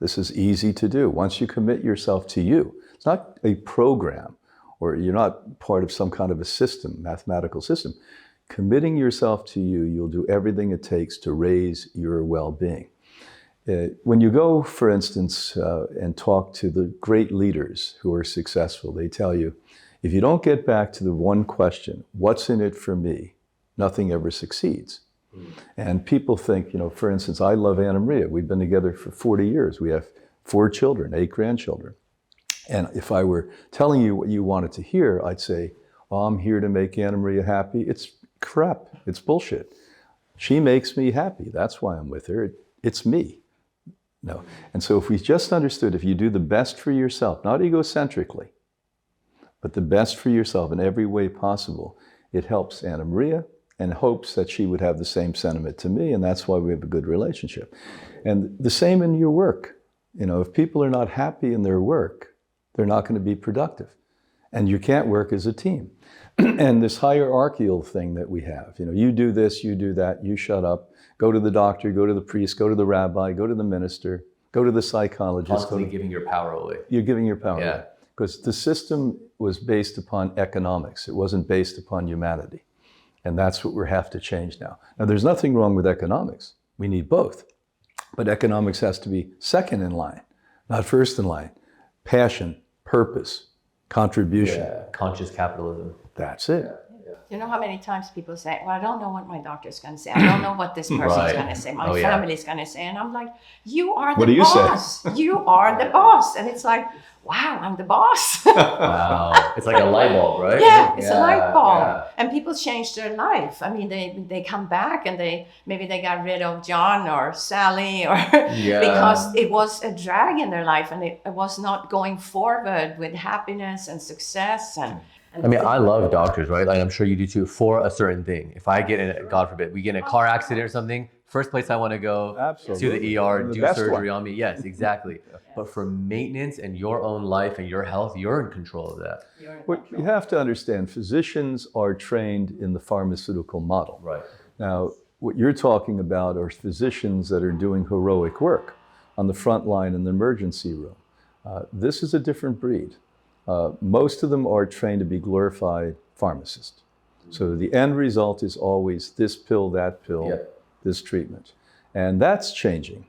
This is easy to do. Once you commit yourself to you, it's not a program, or you're not part of some kind of a system, mathematical system. Committing yourself to you, you'll do everything it takes to raise your well-being. When you go, for instance, and talk to the great leaders who are successful, they tell you, if you don't get back to the one question, what's in it for me, nothing ever succeeds. And people think, for instance, I love Anna Maria. We've been together for 40 years. We have 4 children, 8 grandchildren. And if I were telling you what you wanted to hear, I'd say, oh, I'm here to make Anna Maria happy. It's crap. It's bullshit. She makes me happy. That's why I'm with her. It's me. No. And so if we just understood, if you do the best for yourself, not egocentrically, but the best for yourself in every way possible, it helps Anna Maria and hopes that she would have the same sentiment to me, and that's why we have a good relationship. And the same in your work. If people are not happy in their work, they're not going to be productive. And you can't work as a team. And this hierarchical thing that we have, you do this, you do that, you shut up, go to the doctor, go to the priest, go to the rabbi, go to the minister, go to the psychologist. Constantly giving your power away. You're giving your power away. Because the system was based upon economics. It wasn't based upon humanity. And that's what we have to change now. Now, there's nothing wrong with economics. We need both. But economics has to be second in line, not first in line. Passion, purpose, contribution. Yeah, conscious capitalism. That's it. You know how many times people say, well, I don't know what my doctor's going to say. I don't know what this person's going to say. My family's going to say. And I'm like, you are the boss. You are the boss. And it's like, wow, I'm the boss. Wow. It's like a light bulb, right? Yeah, it's a light bulb. Yeah. And people change their life. I mean, they come back and maybe they got rid of John or Sally or because it was a drag in their life and it was not going forward with happiness and success. And I mean, I love doctors, right? Like I'm sure you do too, for a certain thing. If I get in, God forbid, we get in a car accident or something, first place I want to go to the ER, do surgery on me. Yes, exactly. But for maintenance and your own life and your health, you're in control of that. What you have to understand, physicians are trained in the pharmaceutical model. Right. Now, what you're talking about are physicians that are doing heroic work on the front line in the emergency room. This is a different breed. Most of them are trained to be glorified pharmacists. So the end result is always this pill, that pill, this treatment. And that's changing.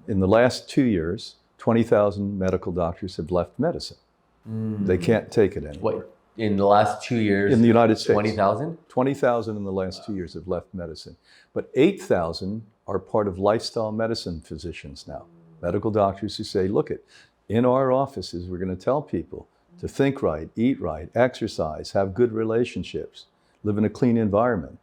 In the last 2 years, 20,000 medical doctors have left medicine. They can't take it anymore. What, in the last 2 years? In the United States. 20,000? 20,000 in the last 2 years have left medicine. But 8,000 are part of lifestyle medicine physicians now. Medical doctors who say, look, in our offices, we're going to tell people to think right, eat right, exercise, have good relationships, live in a clean environment.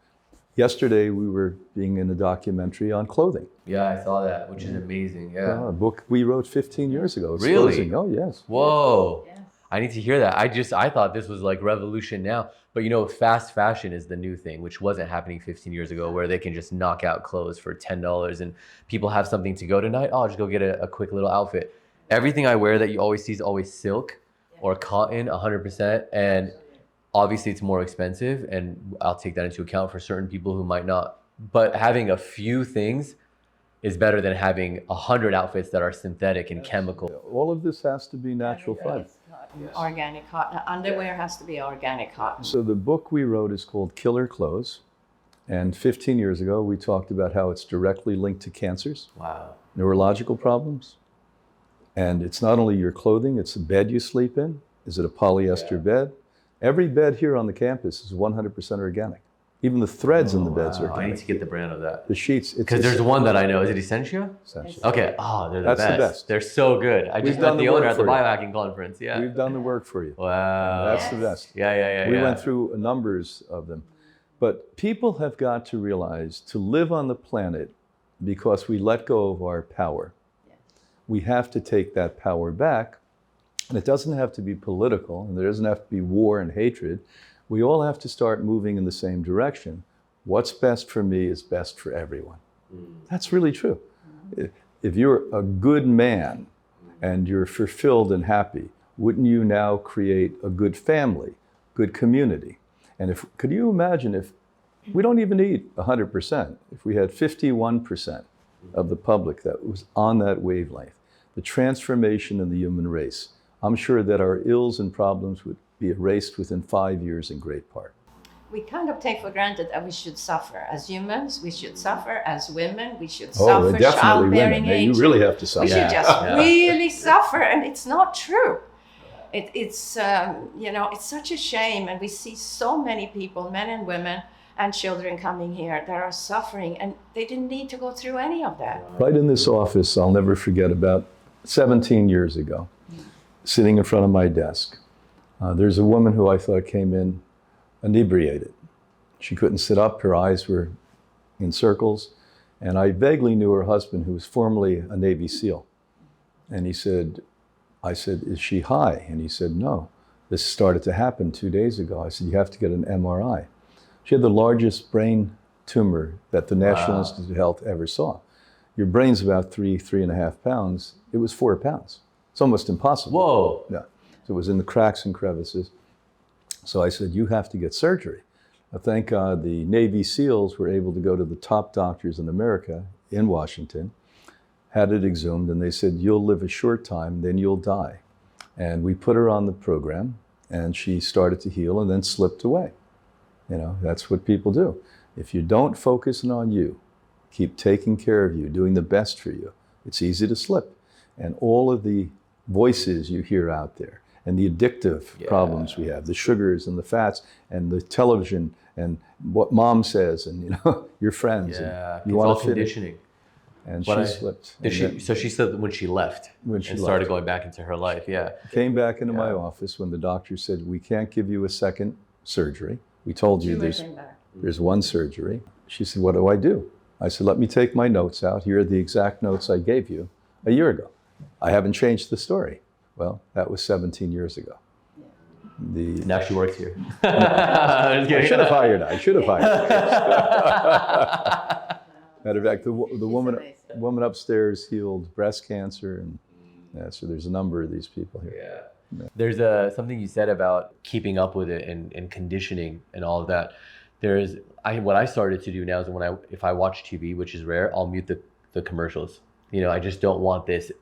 Yesterday, we were being in a documentary on clothing. Yeah, I saw that, which is amazing. Yeah. A book we wrote 15 years ago. Really? Clothing. Oh, yes. Whoa. Yes. I need to hear that. I thought this was like revolution now. But fast fashion is the new thing, which wasn't happening 15 years ago, where they can just knock out clothes for $10 and people have something to go tonight. Oh, I'll just go get a quick little outfit. Everything I wear that you always see is always silk or cotton, 100%. And obviously it's more expensive, and I'll take that into account for certain people who might not. But having a few things is better than having 100 outfits that are synthetic and chemical. All of this has to be natural fiber. Organic cotton. Underwear has to be organic cotton. So the book we wrote is called Killer Clothes. And 15 years ago, we talked about how it's directly linked to cancers, neurological problems. And it's not only your clothing, it's the bed you sleep in. Is it a polyester bed? Every bed here on the campus is 100% organic. Even the threads in the beds are organic. I need to get the brand of that. The sheets. Because there's one that I know. Is it Essentia? Essentia. Okay. Oh, they're the That's best. the best. They're so good. I just met the owner at the biohacking conference. Yeah. We've done the work for you. Wow. That's the best. Yeah. We went through numbers of them. But people have got to realize to live on the planet, because we let go of our power, we have to take that power back. And it doesn't have to be political, and there doesn't have to be war and hatred. We all have to start moving in the same direction. What's best for me is best for everyone. That's really true. if you're a good man and you're fulfilled and happy, wouldn't you now create a good family, good community? And could you imagine if we don't even need 100%, if we had 51% of the public that was on that wavelength, the transformation in the human race, I'm sure that our ills and problems would be erased within 5 years in great part. We kind of take for granted that we should suffer as humans, we should suffer as women, we should suffer definitely childbearing women. age. You really have to suffer. We should just really suffer, and it's not true. It's it's such a shame, and we see so many people, men and women and children coming here that are suffering, and they didn't need to go through any of that. Right in this office, I'll never forget, about 17 years ago, sitting in front of my desk, there's a woman who I thought came in inebriated. She couldn't sit up, her eyes were in circles, and I vaguely knew her husband, who was formerly a Navy SEAL. And I said, is she high? And he said, no. This started to happen 2 days ago. I said, you have to get an MRI. She had the largest brain tumor that the National Institute of Health ever saw. Your brain's about 3.5 pounds. It was 4 pounds. It's almost impossible. Whoa. Yeah. So it was in the cracks and crevices. So I said, you have to get surgery. Now, thank God the Navy SEALs were able to go to the top doctors in America, in Washington, had it exhumed, and they said, you'll live a short time, then you'll die. And we put her on the program, and she started to heal and then slipped away. That's what people do. If you don't focus on you, keep taking care of you, doing the best for you, it's easy to slip. And all of the voices you hear out there, and the addictive problems we have, the sugars and the fats and the television and what mom says and your friends. Yeah, and you want all to fit conditioning. in. And she slipped. So she said when she left and started going back into her life, Came back into my office when the doctor said, we can't give you a second surgery. We told you there's one surgery. She said, what do I do? I said, let me take my notes out. Here are the exact notes I gave you a year ago. I haven't changed the story. Well, that was 17 years ago. Now she works here. I should have hired her. Matter of fact, the woman upstairs healed breast cancer, and so there's a number of these people here. Yeah. There's something you said about keeping up with it and conditioning and all of that. What I started to do now is if I watch TV, which is rare, I'll mute the commercials. I just don't want these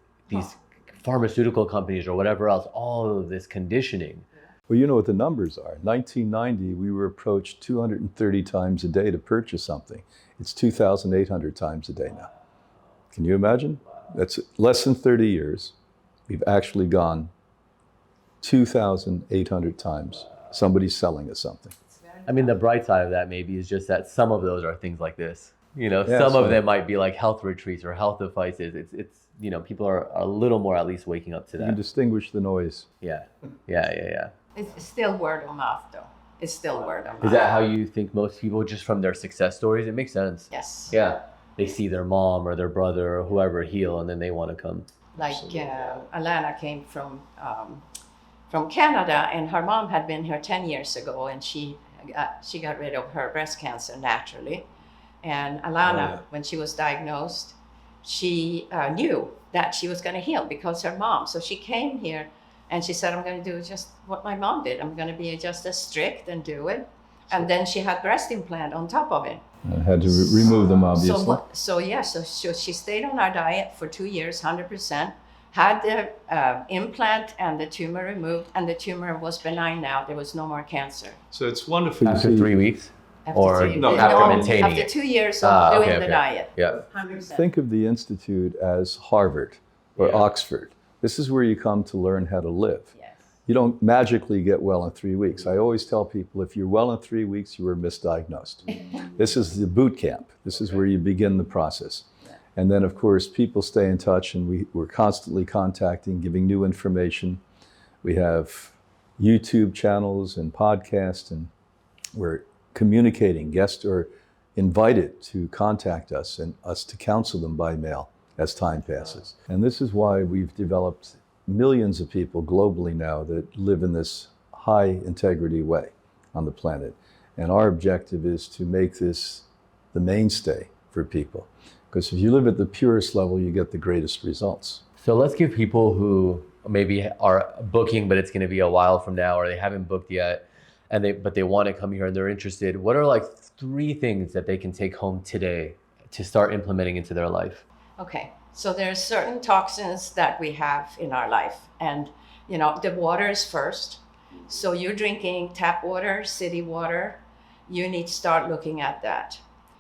pharmaceutical companies or whatever else, all of this conditioning. Well, you know what the numbers are. 1990, we were approached 230 times a day to purchase something. It's 2,800 times a day now. Can you imagine? That's less than 30 years. We've actually gone 2,800 times. Somebody's selling us something. I mean, the bright side of that maybe is just that some of those are things like this. Some of them might be like health retreats or health devices. It's people are a little more at least waking up to that. You can distinguish the noise. Yeah. It's still word of mouth, though. It's still word of mouth. Is that how you think most people, just from their success stories? It makes sense. Yes. Yeah. They see their mom or their brother or whoever heal, and then they want to come. Like Alana came from Canada, and her mom had been here 10 years ago, and she got rid of her breast cancer naturally. And Alana, when she was diagnosed, she knew that she was going to heal because her mom. So she came here and she said, I'm going to do just what my mom did. I'm going to be just as strict and do it. And then she had breast implant on top of it. I had to remove them, obviously. So she stayed on our diet for 2 years, 100%, had the implant and the tumor removed, and the tumor was benign now. There was no more cancer. So it's wonderful. After 3 weeks? After maintaining it? After 2 years of doing the diet. Yeah. 100%. Think of the Institute as Harvard or Oxford. This is where you come to learn how to live. Yes. You don't magically get well in 3 weeks. I always tell people, if you're well in 3 weeks, you were misdiagnosed. This is the boot camp. This is where you begin the process. And then, of course, people stay in touch, and we're constantly contacting, giving new information. We have YouTube channels and podcasts, and we're communicating. Guests are invited to contact us and us to counsel them by mail as time passes. And this is why we've developed millions of people globally now that live in this high integrity way on the planet. And our objective is to make this the mainstay for people. Because if you live at the purest level, you get the greatest results. So let's give people who maybe are booking, but it's going to be a while from now, or they haven't booked yet, but they want to come here and they're interested. What are like 3 things that they can take home today to start implementing into their life? Okay, so there are certain toxins that we have in our life, and you know, the water is first. So you're drinking tap water, city water, you need to start looking at that.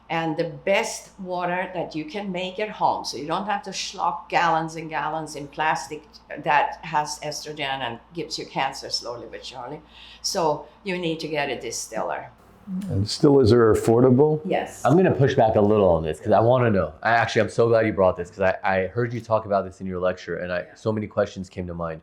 And the best water that you can make at home, so you don't have to schlock gallons and gallons in plastic that has estrogen and gives you cancer slowly but surely. So you need to get a distiller. And distillers are affordable. Yes. I'm going to push back a little on this because I want to know. I'm so glad you brought this because I heard you talk about this in your lecture and so many questions came to mind.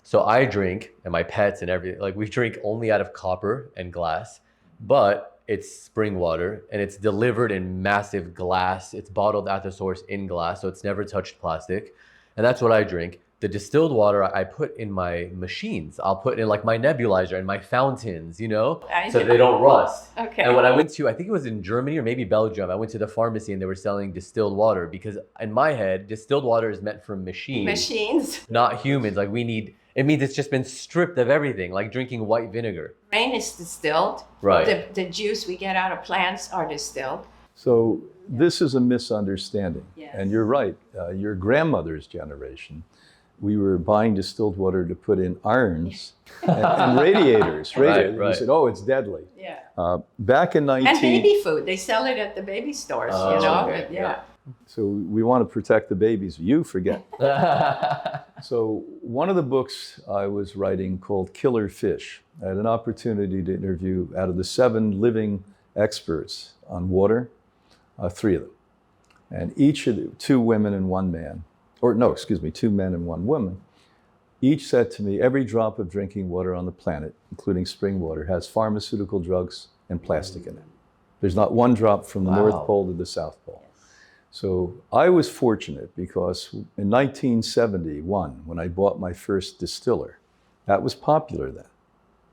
So I drink, and my pets and everything, like we drink only out of copper and glass, but it's spring water and it's delivered in massive glass. It's bottled at the source in glass, so it's never touched plastic. And that's what I drink. The distilled water I put in my machines. I'll put in like my nebulizer and my fountains, you know, so they don't rust. Okay. And when I went to, I think it was in Germany or maybe Belgium, I went to the pharmacy and they were selling distilled water because in my head, distilled water is meant for machines, not humans. Like it means it's just been stripped of everything, like drinking white vinegar. Grain is distilled. Right. The juice we get out of plants are distilled. So this is a misunderstanding. Yes. And you're right. Your grandmother's generation, we were buying distilled water to put in irons and radiators. Right. We said, oh, it's deadly. Yeah. Back in And baby food. They sell it at the baby stores, you know? Okay. Yeah. So we want to protect the babies. You forget. So one of the books I was writing called Killer Fish, I had an opportunity to interview out of the 7 living experts on water, 3 of them. And each of the 2 women and 1 man, 2 men and 1 woman, each said to me, every drop of drinking water on the planet, including spring water, has pharmaceutical drugs and plastic in it. There's not 1 drop from the North Pole to the South Pole. So I was fortunate because in 1971, when I bought my first distiller, that was popular then.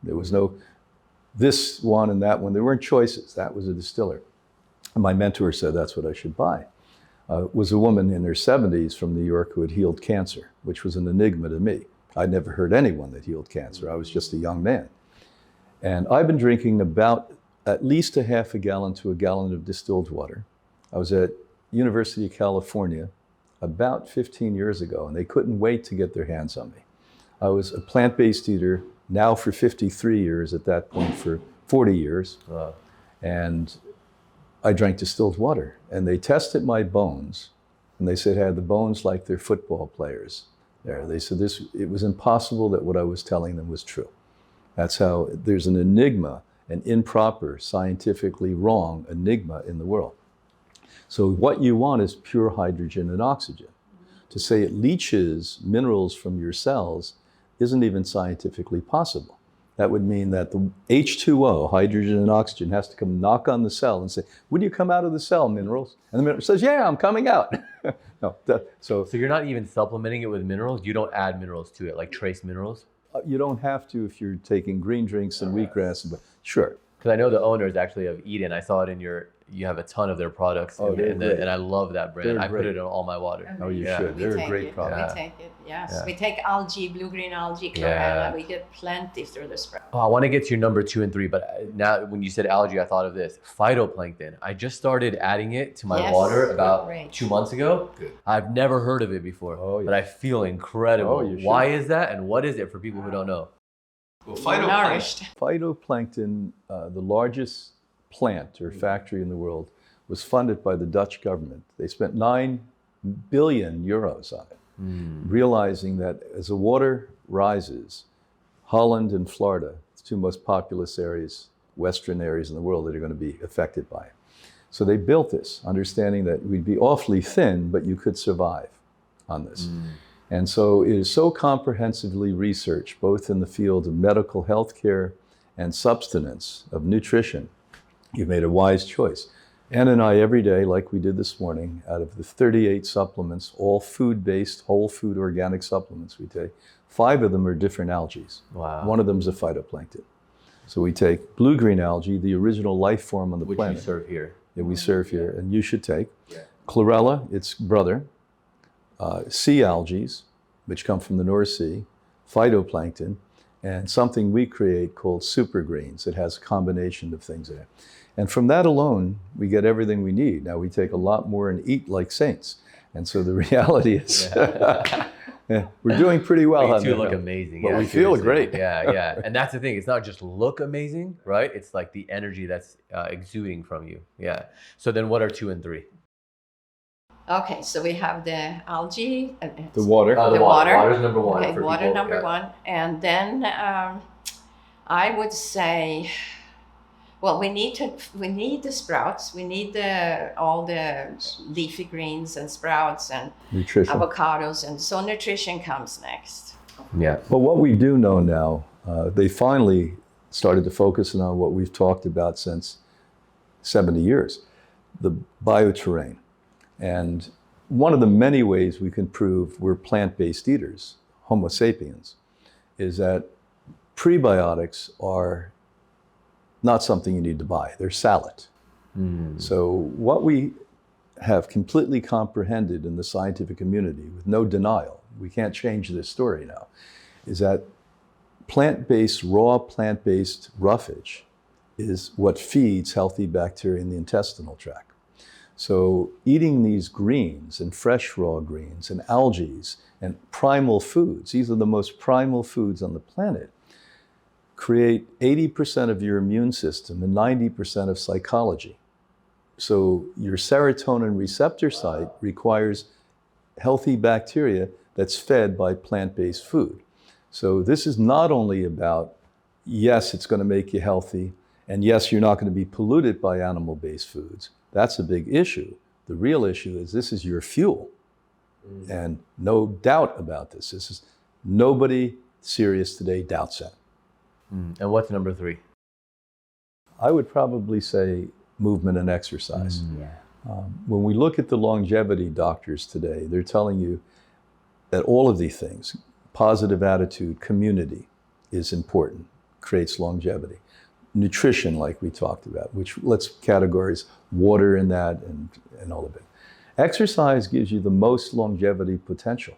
There was no this one and that one. There weren't choices. That was a distiller. And my mentor said that's what I should buy. Was a woman in her 70s from New York who had healed cancer, which was an enigma to me. I'd never heard anyone that healed cancer. I was just a young man. And I've been drinking about at least a half a gallon to a gallon of distilled water. I was at University of California about 15 years ago, and they couldn't wait to get their hands on me. I was a plant-based eater now for 53 years, at that point for 40 years. Wow. And I drank distilled water, and they tested my bones, and they said I had the bones like they're football players there. They said it was impossible that what I was telling them was true. That's how there's an enigma, an improper, scientifically wrong enigma in the world. So what you want is pure hydrogen and oxygen. To say it leaches minerals from your cells isn't even scientifically possible. That would mean that the H2O, hydrogen and oxygen, has to come knock on the cell and say, would you come out of the cell, minerals? And the mineral says, yeah, I'm coming out. So you're not even supplementing it with minerals? You don't add minerals to it, like trace minerals? You don't have to if you're taking green drinks and wheatgrass. Sure. Because I know the owners actually of Eden. I saw it in you have a ton of their products, and I love that brand. I put it in all my water. Oh, you should. They're a great product. We take it, yes. Yeah. We take algae, blue-green algae, chlorella. We get plenty through the sprout. Oh, I want to get to your number 2 and 3, but now when you said algae, I thought of this. Phytoplankton. I just started adding it to my water about 2 months ago. Good. I've never heard of it before, but I feel incredible. Why is that, and what is it for people who don't know? Well, phytoplankton, the largest plant or factory in the world, was funded by the Dutch government. They spent 9 billion euros on it, realizing that as the water rises, Holland and Florida, the 2 most populous areas, western areas in the world, that are going to be affected by it. So they built this, understanding that we'd be awfully thin, but you could survive on this. And so it is so comprehensively researched, both in the field of medical health care and subsistence, of nutrition. You've made a wise choice. Anna and I, every day, like we did this morning, out of the 38 supplements, all food-based, whole food organic supplements we take, 5 of them are different algae. Wow. 1 of them is a phytoplankton. So we take blue-green algae, the original life form on the planet. Which you serve here. That we serve here, and you should take. chlorella, its brother, sea algae, which come from the North Sea, phytoplankton, and something we create called super greens. It has a combination of things in it. And from that alone, we get everything we need. Now we take a lot more and eat like saints. And so the reality is, yeah, we're doing pretty well. You on two that look note. amazing. But yeah, we feel seriously. great. Yeah. And that's the thing. It's not just look amazing, right? It's like the energy that's exuding from you. Yeah. So then what are 2 and 3? Okay, so we have the algae. The water. The water. Water's number 1. Okay, for water people. number Yeah. 1. And then I would say, well, we need the sprouts. We need all the leafy greens and sprouts and Nutrition. avocados, and so nutrition comes next. Yeah. But what we do know now, they finally started to focus on what we've talked about since 70 years, the bioterrain. And one of the many ways we can prove we're plant-based eaters, Homo sapiens, is that prebiotics are not something you need to buy. They're salad. So what we have completely comprehended in the scientific community with no denial, we can't change this story now, is that raw plant-based roughage is what feeds healthy bacteria in the intestinal tract. So eating these greens and fresh raw greens and algae and primal foods, these are the most primal foods on the planet, create 80% of your immune system and 90% of psychology. So your serotonin receptor site requires healthy bacteria that's fed by plant-based food. So this is not only about, yes, it's going to make you healthy, and yes, you're not going to be polluted by animal-based foods. That's a big issue. The real issue is this is your fuel. And no doubt about this. This is, nobody serious today doubts that. And what's number 3? I would probably say movement and exercise. When we look at the longevity doctors today, they're telling you that all of these things, positive attitude, community, is important, creates longevity. Nutrition, like we talked about, which let's categorize water in that and all of it. Exercise gives you the most longevity potential.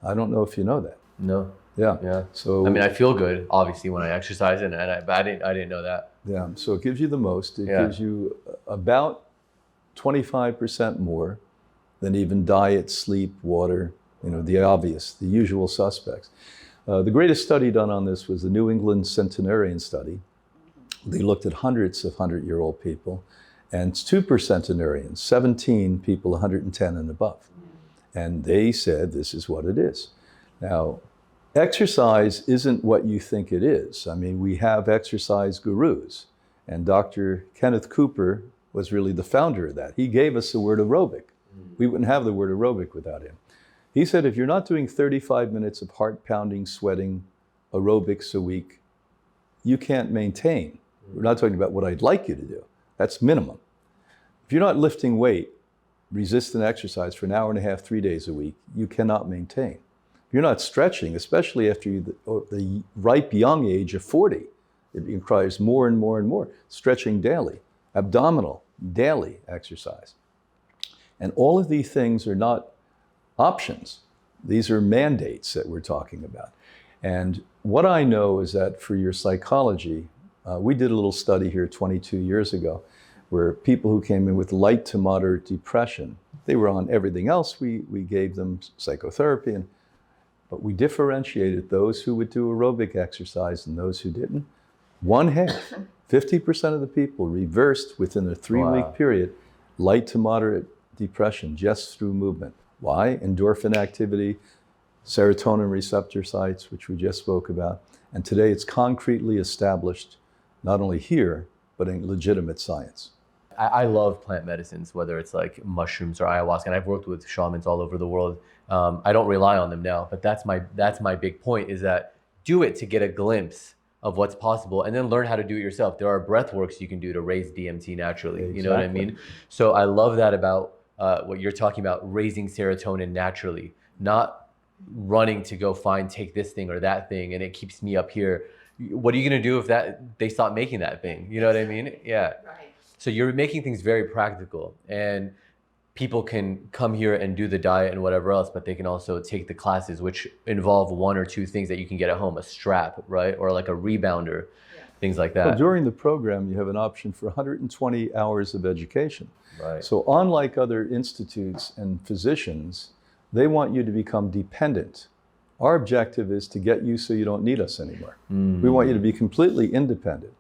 I don't know if you know that. No. Yeah. Yeah. So I mean, I feel good, obviously, when I exercise, but I didn't know that. yeah. So it gives you the most. It Yeah. gives you about 25% more than even diet, sleep, water, the obvious, the usual suspects. The greatest study done on this was the New England Centenarian study. They looked at hundreds of 100-year-old people and super centenarians, 17 people 110 and above. And they said, this is what it is. Now, exercise isn't what you think it is. I mean, we have exercise gurus, and Dr. Kenneth Cooper was really the founder of that. He gave us the word aerobic. We wouldn't have the word aerobic without him. He said, if you're not doing 35 minutes of heart-pounding, sweating aerobics a week, you can't maintain. We're not talking about what I'd like you to do. That's minimum. If you're not lifting weight, resistant exercise for an hour and a half, 3 days a week, you cannot maintain. If you're not stretching, especially after the ripe young age of 40, it requires more and more and more. Stretching daily, abdominal, daily exercise. And all of these things are not options. These are mandates that we're talking about. And what I know is that for your psychology, we did a little study here 22 years ago where people who came in with light to moderate depression, they were on everything else. We gave them psychotherapy, but we differentiated those who would do aerobic exercise and those who didn't. 1/2, 50% of the people reversed within a 3-week period, light to moderate depression just through movement. Why? Endorphin activity, serotonin receptor sites, which we just spoke about. And today it's concretely established, not only here, but in legitimate science. I love plant medicines, whether it's like mushrooms or ayahuasca, and I've worked with shamans all over the world. I don't rely on them now, but that's my big point, is that do it to get a glimpse of what's possible, and then learn how to do it yourself. There are breath works you can do to raise DMT naturally. Exactly. You know what I mean? So I love that about what you're talking about, raising serotonin naturally, not running to go take this thing or that thing, and it keeps me up here. What are you gonna do if they stop making that thing? You know what I mean? Yeah. Right. So you're making things very practical. And people can come here and do the diet and whatever else, but they can also take the classes, which involve one or two things that you can get at home, a strap, right? Or like a rebounder, things like that. Well, during the program, you have an option for 120 hours of education. Right. So unlike other institutes and physicians, they want you to become dependent. Our objective is to get you so you don't need us anymore. We want you to be completely independent.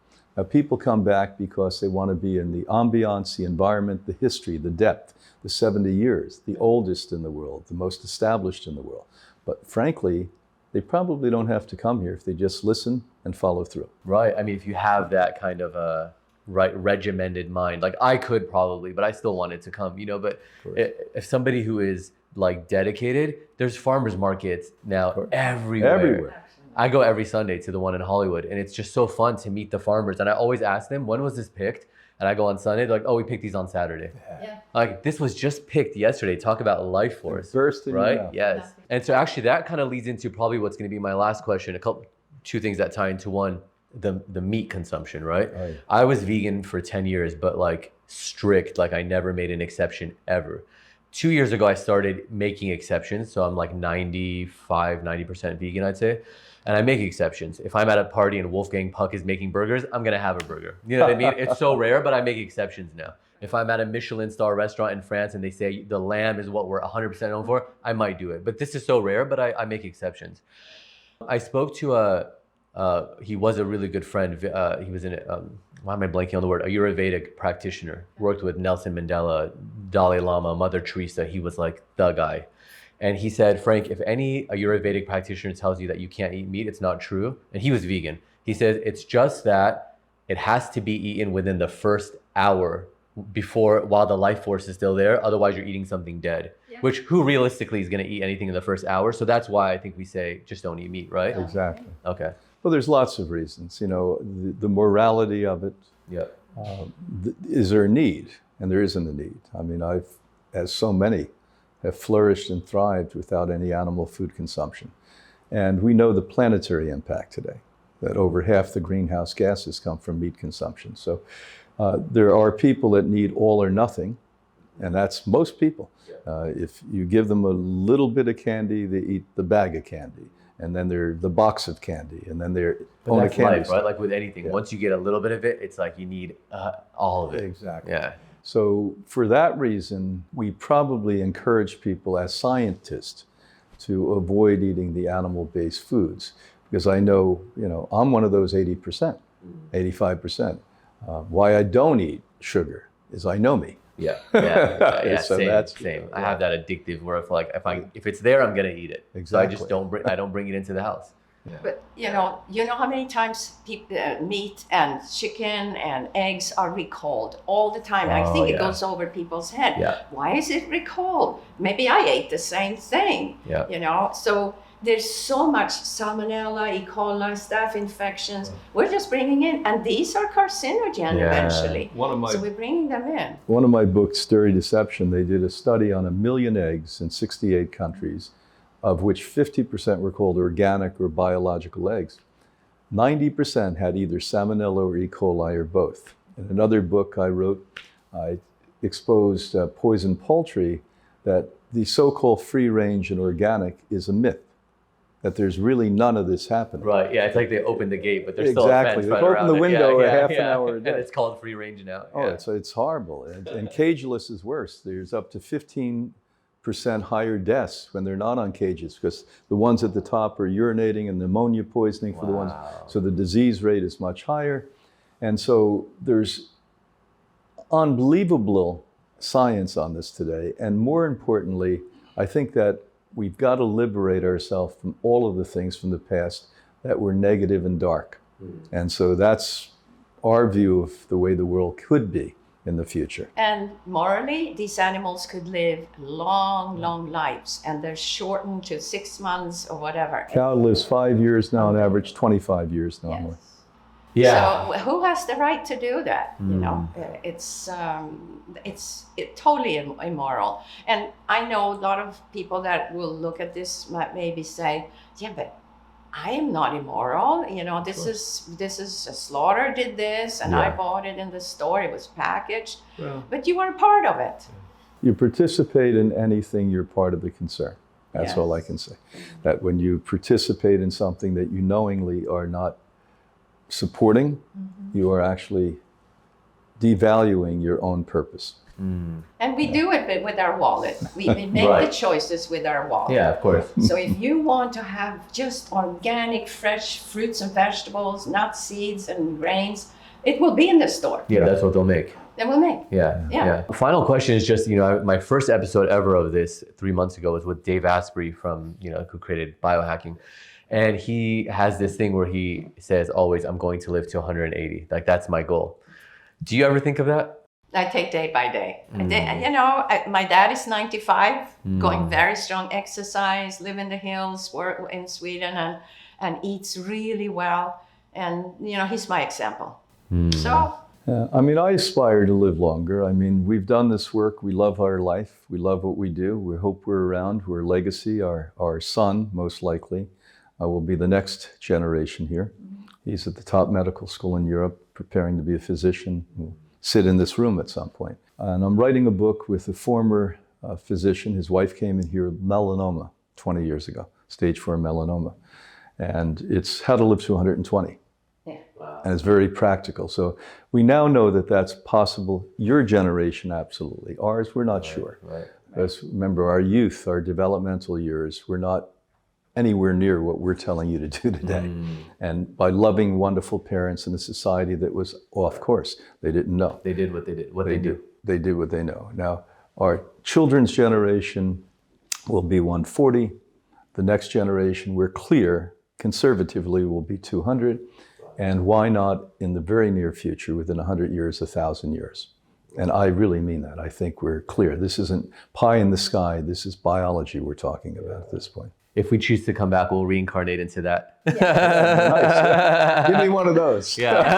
People come back because they want to be in the ambiance, the environment, the history, the depth, the 70 years, the oldest in the world, the most established in the world. But frankly, they probably don't have to come here if they just listen and follow through. Right. I mean, if you have that kind of a regimented mind, like I could probably, but I still wanted to come, but if somebody who is like dedicated, there's farmers markets now everywhere. I go every Sunday to the one in Hollywood, and it's just so fun to meet the farmers. And I always ask them, when was this picked? And I go on Sunday, they're like, oh, we picked these on Saturday. Yeah. Like, this was just picked yesterday. Talk about life force. Burst in your right? mouth. Yes. And so actually that kind of leads into probably what's going to be my last question. Two things that tie into one, the meat consumption, right? I was vegan for 10 years, but like strict, like I never made an exception ever. 2 years ago, I started making exceptions. So I'm like 90% vegan, I'd say. And I make exceptions. If I'm at a party and Wolfgang Puck is making burgers, I'm gonna have a burger. You know what I mean? It's so rare, but I make exceptions now. If I'm at a Michelin star restaurant in France and they say the lamb is what we're 100% known for, I might do it. But this is so rare, but I make exceptions. I spoke to he was a really good friend. He was why am I blanking on the word? Ayurvedic practitioner. Worked with Nelson Mandela, Dalai Lama, Mother Teresa. He was like the guy. And he said, Frank, if any Ayurvedic practitioner tells you that you can't eat meat, it's not true. And he was vegan. He said, it's just that it has to be eaten within the first hour while the life force is still there. Otherwise, you're eating something dead, which who realistically is going to eat anything in the first hour? So that's why I think we say just don't eat meat, right? Exactly. Okay. Well, there's lots of reasons. The morality of it. Yeah. Is there a need? And there isn't a need. I mean, as so many, have flourished and thrived without any animal food consumption. And we know the planetary impact today, that over half the greenhouse gases come from meat consumption. So there are people that need all or nothing, and that's most people. If you give them a little bit of candy, they eat the bag of candy, and then they're the box of candy, and then they're own a candy. Life, right? Like with anything, once you get a little bit of it, it's like you need all of it. Exactly. Yeah. So for that reason, we probably encourage people as scientists to avoid eating the animal-based foods, because I know, I'm one of those 80%, 85%. Why I don't eat sugar is I know me. Yeah. So same, that's same. I have that addictive where if it's there, I'm gonna eat it. Exactly. So I just don't bring it into the house. Yeah. But you know how many times meat and chicken and eggs are recalled all the time. I think it goes over people's head. Yeah. Why is it recalled? Maybe I ate the same thing. Yeah. So there's so much salmonella, E. coli, staph infections. We're just bringing in, and these are carcinogen eventually. So we're bringing them in. One of my books, Dairy Deception, they did a study on 1 million eggs in 68 countries, of which 50% were called organic or biological eggs. 90% had either salmonella or E. coli or both. In another book I wrote, I exposed poison poultry, that the so-called free range and organic is a myth, that there's really none of this happening. Right, yeah, it's like they open the gate, but there's still a fence They right open around the it. window half an hour a day. And it's called free range now. Oh, it's horrible. And cageless is worse. There's up to 15% higher deaths when they're not on cages, because the ones at the top are urinating and pneumonia poisoning for the ones. So the disease rate is much higher. And so there's unbelievable science on this today. And more importantly, I think that we've got to liberate ourselves from all of the things from the past that were negative and dark. And so that's our view of the way the world could be in the future. And morally, these animals could live long lives, and they're shortened to 6 months or whatever. Cow lives 5 years now on average, 25 years now. Yes. Yeah. So who has the right to do that? You know, it's totally immoral. And I know a lot of people that will look at this might maybe say, yeah, but I am not immoral. You know, this is a slaughter did this, and I bought it in the store. It was packaged, but you are part of it. You participate in anything, you're part of the concern. That's all I can say. That when you participate in something that you knowingly are not supporting, you are actually devaluing your own purpose. And we do it with our wallet. We make the choices with our wallet. Yeah, of course. So if you want to have just organic, fresh fruits and vegetables, nuts, seeds, and grains, it will be in the store. Yeah, that's what they'll make. They will make. Yeah. Final question is just, my first episode ever of this 3 months ago was with Dave Asprey from, who created biohacking. And he has this thing where he says always, I'm going to live to 180. Like, that's my goal. Do you ever think of that? I take day by day. My dad is 95, going very strong exercise, live in the hills, work in Sweden, and eats really well. And, he's my example. So. I aspire to live longer. We've done this work. We love our life. We love what we do. We hope we're around. We're a legacy. Our son, most likely, will be the next generation here. He's at the top medical school in Europe, preparing to be a physician. He'll sit in this room at some point. And I'm writing a book with a former physician. His wife came in here with melanoma 20 years ago, stage 4 melanoma. And it's how to live to 120. Wow. And it's very practical. So we now know that that's possible. Your generation, absolutely. Ours, we're not sure. Because remember, our youth, our developmental years, we're not anywhere near what we're telling you to do today. And by loving wonderful parents in a society that was off course, they didn't know. They did what they did. They do. They do what they know. Now, our children's generation will be 140. The next generation, we're clear, conservatively, will be 200. And why not in the very near future, within 100 years, 1,000 years? And I really mean that. I think we're clear. This isn't pie in the sky. This is biology we're talking about at this point. If we choose to come back, we'll reincarnate into that. Nice. Give me one of those. Well,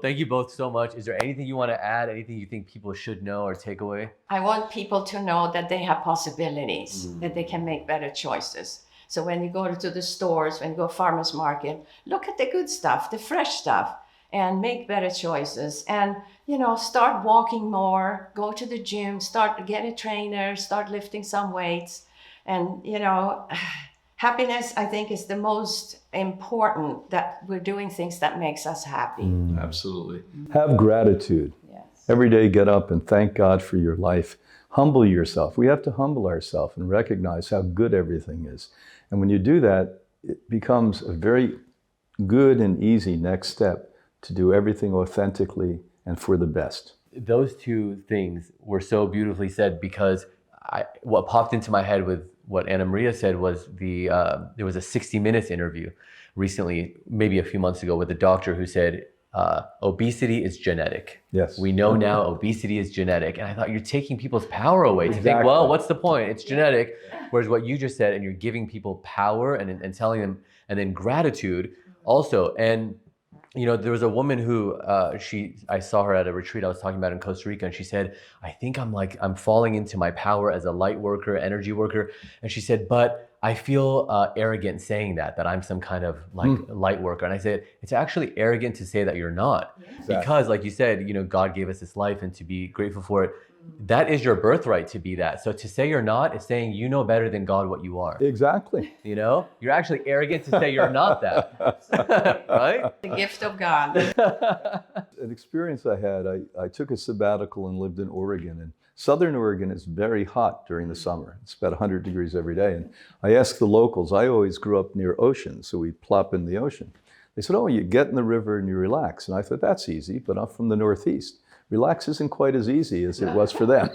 thank you both so much. Is there anything you want to add? Anything you think people should know or take away? I want people to know that they have possibilities, that they can make better choices. So when you go to the stores, when you go farmer's market, look at the good stuff, the fresh stuff, and make better choices. And, start walking more, go to the gym, get a trainer, start lifting some weights. And, happiness, I think, is the most important, that we're doing things that makes us happy. Absolutely. Have gratitude. Yes. Every day, get up and thank God for your life. Humble yourself. We have to humble ourselves and recognize how good everything is. And when you do that, it becomes a very good and easy next step to do everything authentically and for the best. Those two things were so beautifully said, because what popped into my head with what Anna Maria said was there was a 60 Minutes interview recently, maybe a few months ago, with a doctor who said, obesity is genetic. Yes. We know now obesity is genetic. And I thought, you're taking people's power away to think, well, what's the point? It's genetic. Whereas what you just said, and you're giving people power and telling them, and then gratitude also. And, there was a woman who I saw her at a retreat I was talking about in Costa Rica, and she said, I think I'm falling into my power as a light worker, energy worker. And she said, but I feel arrogant saying that I'm some kind of light worker. And I said, it's actually arrogant to say that you're not. Exactly. Because like you said, God gave us this life, and to be grateful for it, that is your birthright to be that. So to say you're not is saying you know better than God what you are. Exactly. You're actually arrogant to say you're not that. Right? The gift of God. An experience I had, I took a sabbatical and lived in Oregon. And Southern Oregon is very hot during the summer. It's about 100 degrees every day. And I asked the locals, I always grew up near ocean, so we'd plop in the ocean. They said, oh, you get in the river and you relax. And I thought, that's easy, but I'm from the Northeast. Relax isn't quite as easy as it was for them.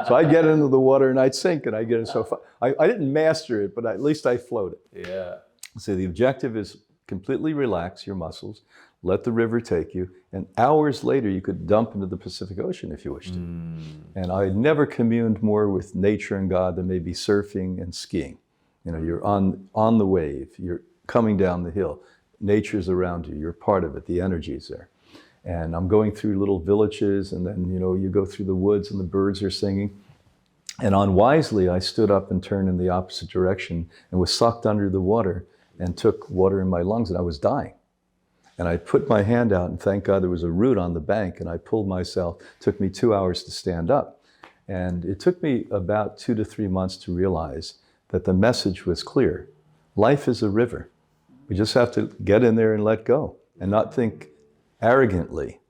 So I'd get into the water and I'd sink, and I'd get in so far. I didn't master it, but at least I floated. Yeah. So the objective is completely relax your muscles, let the river take you, and hours later you could dump into the Pacific Ocean if you wished to. And I never communed more with nature and God than maybe surfing and skiing. You're on the wave, you're coming down the hill, nature's around you, you're part of it, the energy's there. And I'm going through little villages, and then, you go through the woods and the birds are singing. And unwisely, I stood up and turned in the opposite direction and was sucked under the water and took water in my lungs, and I was dying. And I put my hand out, and thank God there was a root on the bank, and I pulled myself. It took me 2 hours to stand up. And it took me about 2 to 3 months to realize that the message was clear. Life is a river. We just have to get in there and let go, and not think arrogantly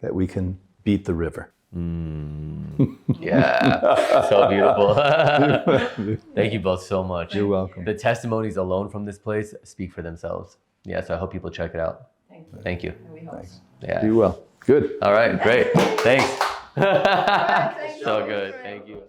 that we can beat the river. Yeah, so beautiful. Thank you both so much. You're welcome. The testimonies alone from this place speak for themselves. Yeah, so I hope people check it out. Thank you. We hope so. Yeah. Do well. Good. All right, great. Thanks. Thank you. So good. Thank you.